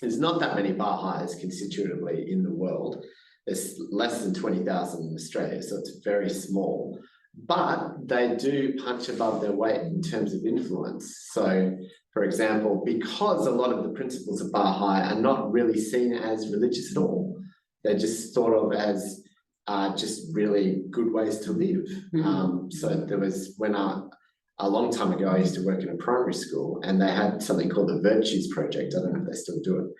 There's not that many Baha'is constitutively in the world. There's less than 20,000 in Australia, so it's very small. But they do punch above their weight in terms of influence. So, for example, because a lot of the principles of Baha'i are not really seen as religious at all, they're just thought of as are just really good ways to live. So there was, a long time ago, I used to work in a primary school, and they had something called the Virtues Project. I don't know if they still do it.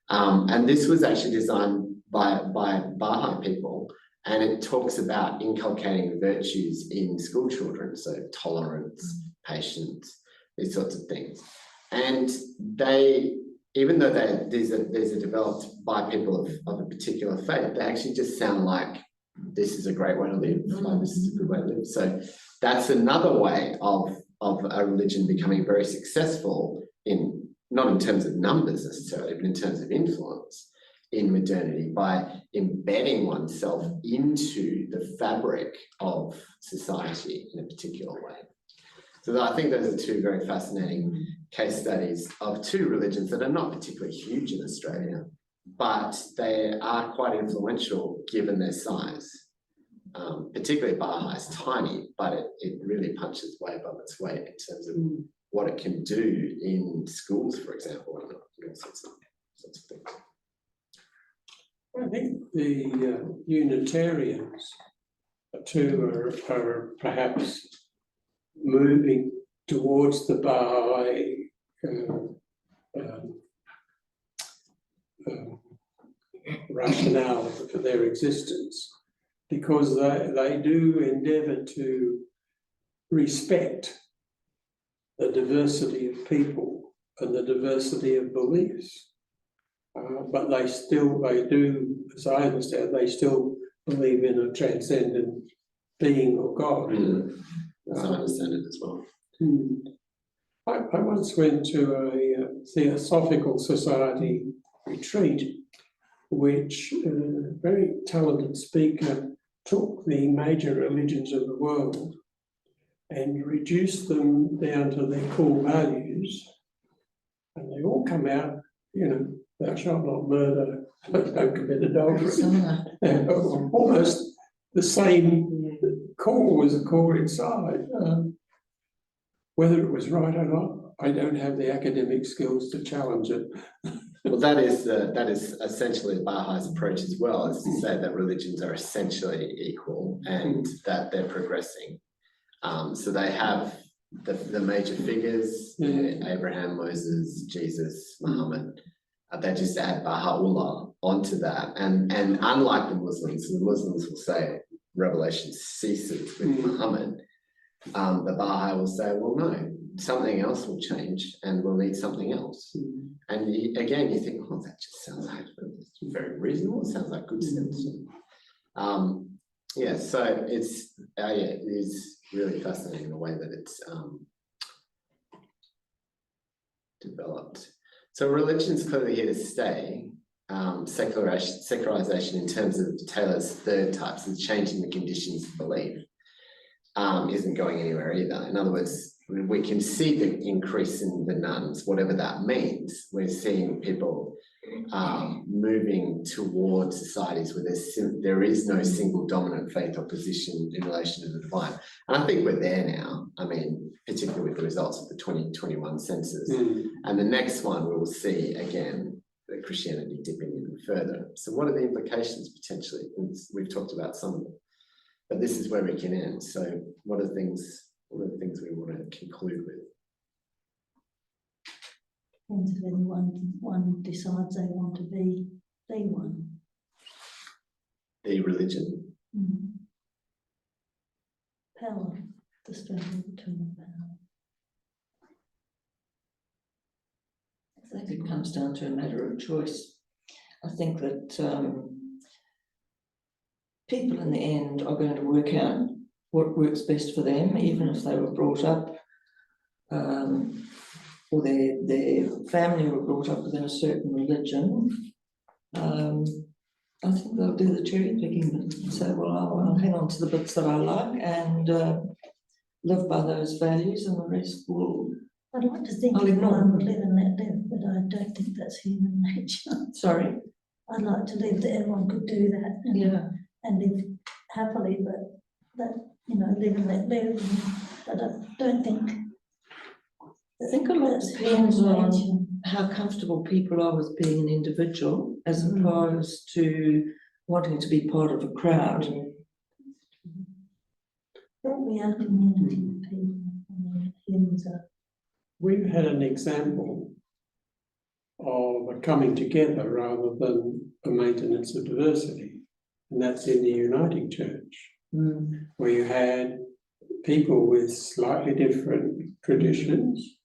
And this was actually designed by Baha'i people, and it talks about inculcating virtues in school children, so tolerance, patience, these sorts of things. And even though these are developed by people of a particular faith, they actually just sound like this is a great way to live, like this is a good way to live. So that's another way of a religion becoming very successful not in terms of numbers necessarily, but in terms of influence in modernity, by embedding oneself into the fabric of society in a particular way. So I think those are two very fascinating case studies of two religions that are not particularly huge in Australia, but they are quite influential given their size. Particularly Baha'i is tiny, but it really punches way above its weight in terms of what it can do in schools, for example, and all sorts of things. I think the Unitarians too are perhaps moving towards the Baha'i rationale for their existence, because they do endeavour to respect the diversity of people and the diversity of beliefs. But they do, as I understand, they still believe in a transcendent being or God. As I understand it as well. I once went to a Theosophical Society retreat, which a very talented speaker took the major religions of the world and reduced them down to their core values, and they all come out, thou shalt not murder, don't commit adultery. Almost the same core was a core inside. Whether it was right or not, I don't have the academic skills to challenge it. Well, that is essentially Baha'i's approach as well, is to say that religions are essentially equal and that they're progressing. So they have the major figures, Abraham, Moses, Jesus, Muhammad. They just add Baha'u'llah onto that. And unlike the Muslims will say revelation ceases with Muhammad. The Baha'i will say, well, no, something else will change and we'll need something else. And again, you think, oh, that just sounds like very reasonable. It sounds like good sense. So it is really fascinating the way that it's developed. So religion's clearly here to stay. Secularization in terms of Taylor's third type, so changing the conditions of belief, isn't going anywhere either. In other words, we can see the increase in the nuns, whatever that means. We're seeing people moving towards societies where there is no single dominant faith or position in relation to the divine. And I think we're there now. I mean, particularly with the results of the 2021 census. And the next one we will see again, the Christianity dipping even further. So what are the implications potentially? We've talked about some of them, but this is where we can end. So what are the things we want to conclude with? Depends if one decides they want to be one. The religion. Power, the struggle between power. I think it comes down to a matter of choice. I think that people in the end are going to work out what works best for them, even if they were brought up or their family were brought up within a certain religion. I think they'll do the cherry picking and say, well, I'll hang on to the bits that I like and live by those values, and the rest will. I'd like to think I'll ignore everyone would live and let live, but I don't think that's human nature. Sorry? I'd like to live that everyone could do that and live happily, but that, live and let live. But I don't think. I think a lot depends on how comfortable people are with being an individual, as opposed to wanting to be part of a crowd. We are community of people, and humans are. We've had an example of a coming together rather than a maintenance of diversity, and that's in the Uniting Church, where you had people with slightly different traditions,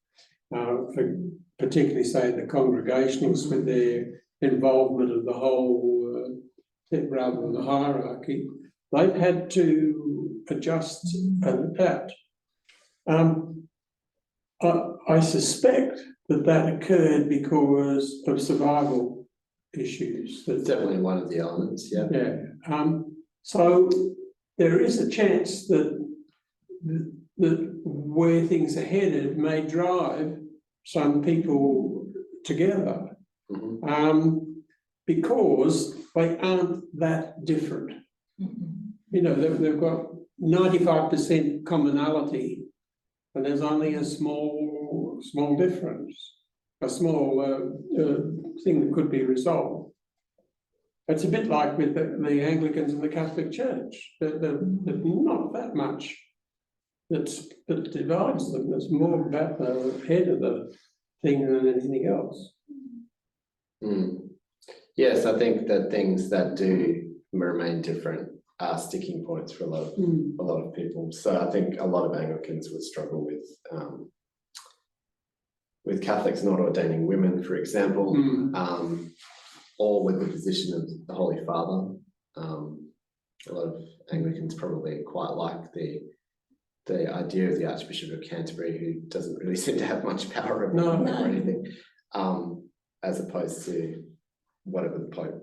particularly say the Congregationalists with their involvement of the whole thing rather than the hierarchy. They've had to adjust and adapt. I suspect that occurred because of survival issues. It's definitely one of the elements, yeah. Yeah. So there is a chance that where things are headed may drive some people together, because they aren't that different. You know, they've got 95% commonality, and there's only a small difference, a small thing that could be resolved. It's a bit like with the Anglicans and the Catholic Church. There's not that much that divides them. It's more about the head of the thing than anything else. Yes, I think that things that do remain different are sticking points for a lot of people. So I think a lot of Anglicans would struggle with Catholics not ordaining women, for example, or with the position of the Holy Father. A lot of Anglicans probably quite like the idea of the Archbishop of Canterbury, who doesn't really seem to have much power over anything, as opposed to whatever the Pope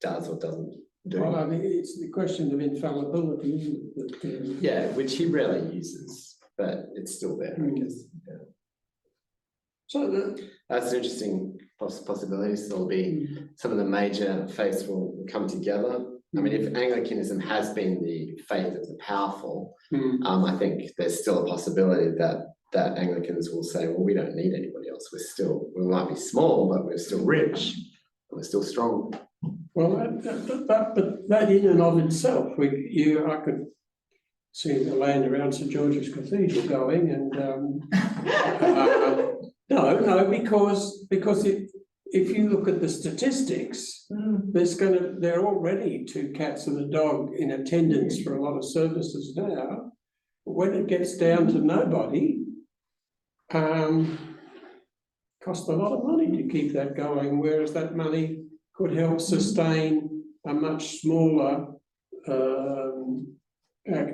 does or doesn't do. Well, I mean, it's the question of infallibility, isn't it? Yeah, which he rarely uses, but it's still there, I guess. Yeah. So that's an interesting possibility. So there'll be some of the major faiths will come together. I mean, if Anglicanism has been the faith of the powerful, I think there's still a possibility that Anglicans will say, well, we don't need anybody else. We might be small, but we're still rich, and we're still strong. well, but that in and of itself, I could see the land around St George's Cathedral going, and no, because if you look at the statistics, there are already 2 cats and a dog in attendance for a lot of services now. But when it gets down to nobody, cost a lot of money to keep that going, whereas that money could help sustain a much smaller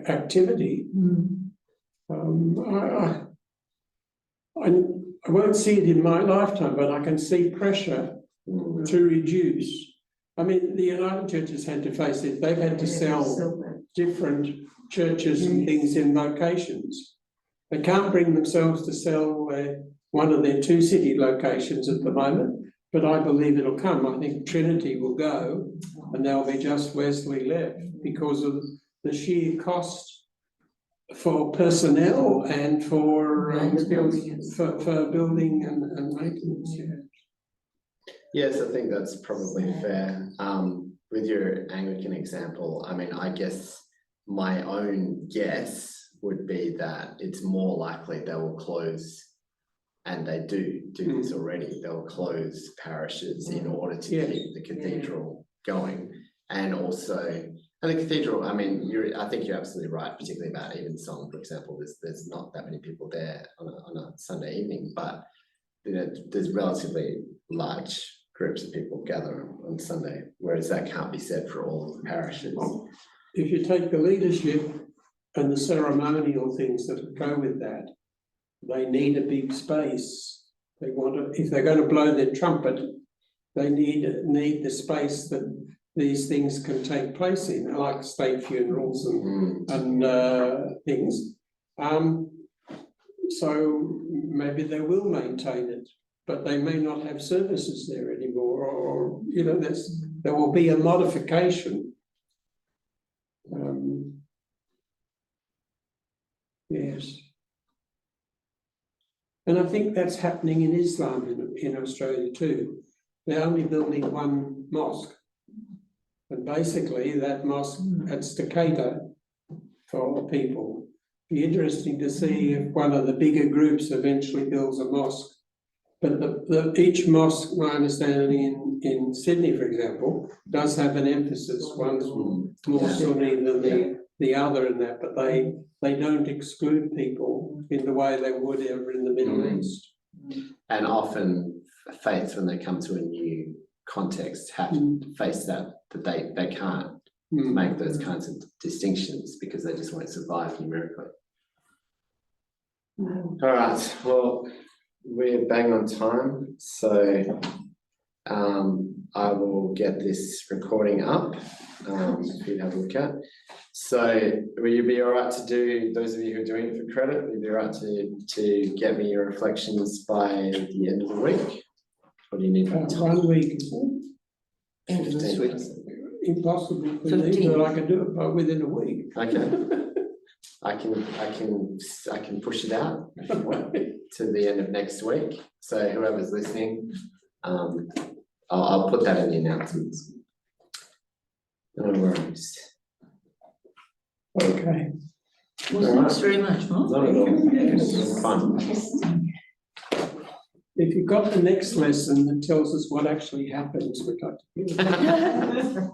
activity. I won't see it in my lifetime, but I can see pressure to reduce. I mean, the United Church has had to face it. They've had to sell different churches and things in locations. They can't bring themselves to sell one of their 2 city locations at the moment, but I believe it'll come. I think Trinity will go, and there'll be just Wesley left because of the sheer cost for personnel and for building and maintenance. Yes, I think that's probably fair. With your Anglican example, I mean, I guess my own guess would be that it's more likely they will close, and they do this already. They'll close parishes in order to keep the cathedral going, and also. And the cathedral, I mean, I think you're absolutely right, particularly about Evensong, for example. There's not that many people there on a Sunday evening, but there's relatively large groups of people gather on Sunday, whereas that can't be said for all of the parishes. If you take the leadership and the ceremonial things that go with that, they need a big space. They want to, if they're going to blow their trumpet, they need the space that these things can take place in, like state funerals and things. So maybe they will maintain it, but they may not have services there anymore, or there will be a modification. Yes. And I think that's happening in Islam in Australia too. They're only building 1 mosque. And basically that mosque, that's to cater for people. Be interesting to see if one of the bigger groups eventually builds a mosque. But each mosque, my understanding in Sydney, for example, does have an emphasis. One's more Sunni than the other in that, but they don't exclude people in the way they would ever in the Middle East. And often faiths, when they come to a new context, have to face that they can't make those kinds of distinctions because they just won't survive numerically. All right, well, we're bang on time, so I will get this recording up for you to have a look at. So will you be all right to do, those of you who are doing it for credit, will you be all right to get me your reflections by the end of the week? Or do you need more time? 1 week, is End of this week. impossible for me, 15. but I can do it by within a week. Okay. I can push it out if you want, to the end of next week. So whoever's listening, I'll put that in the announcements. No worries. Okay. Well, thanks very much, Mark. Not at all. Yes. It's fun. If you've got the next lesson that tells us what actually happens, we'd like to hear.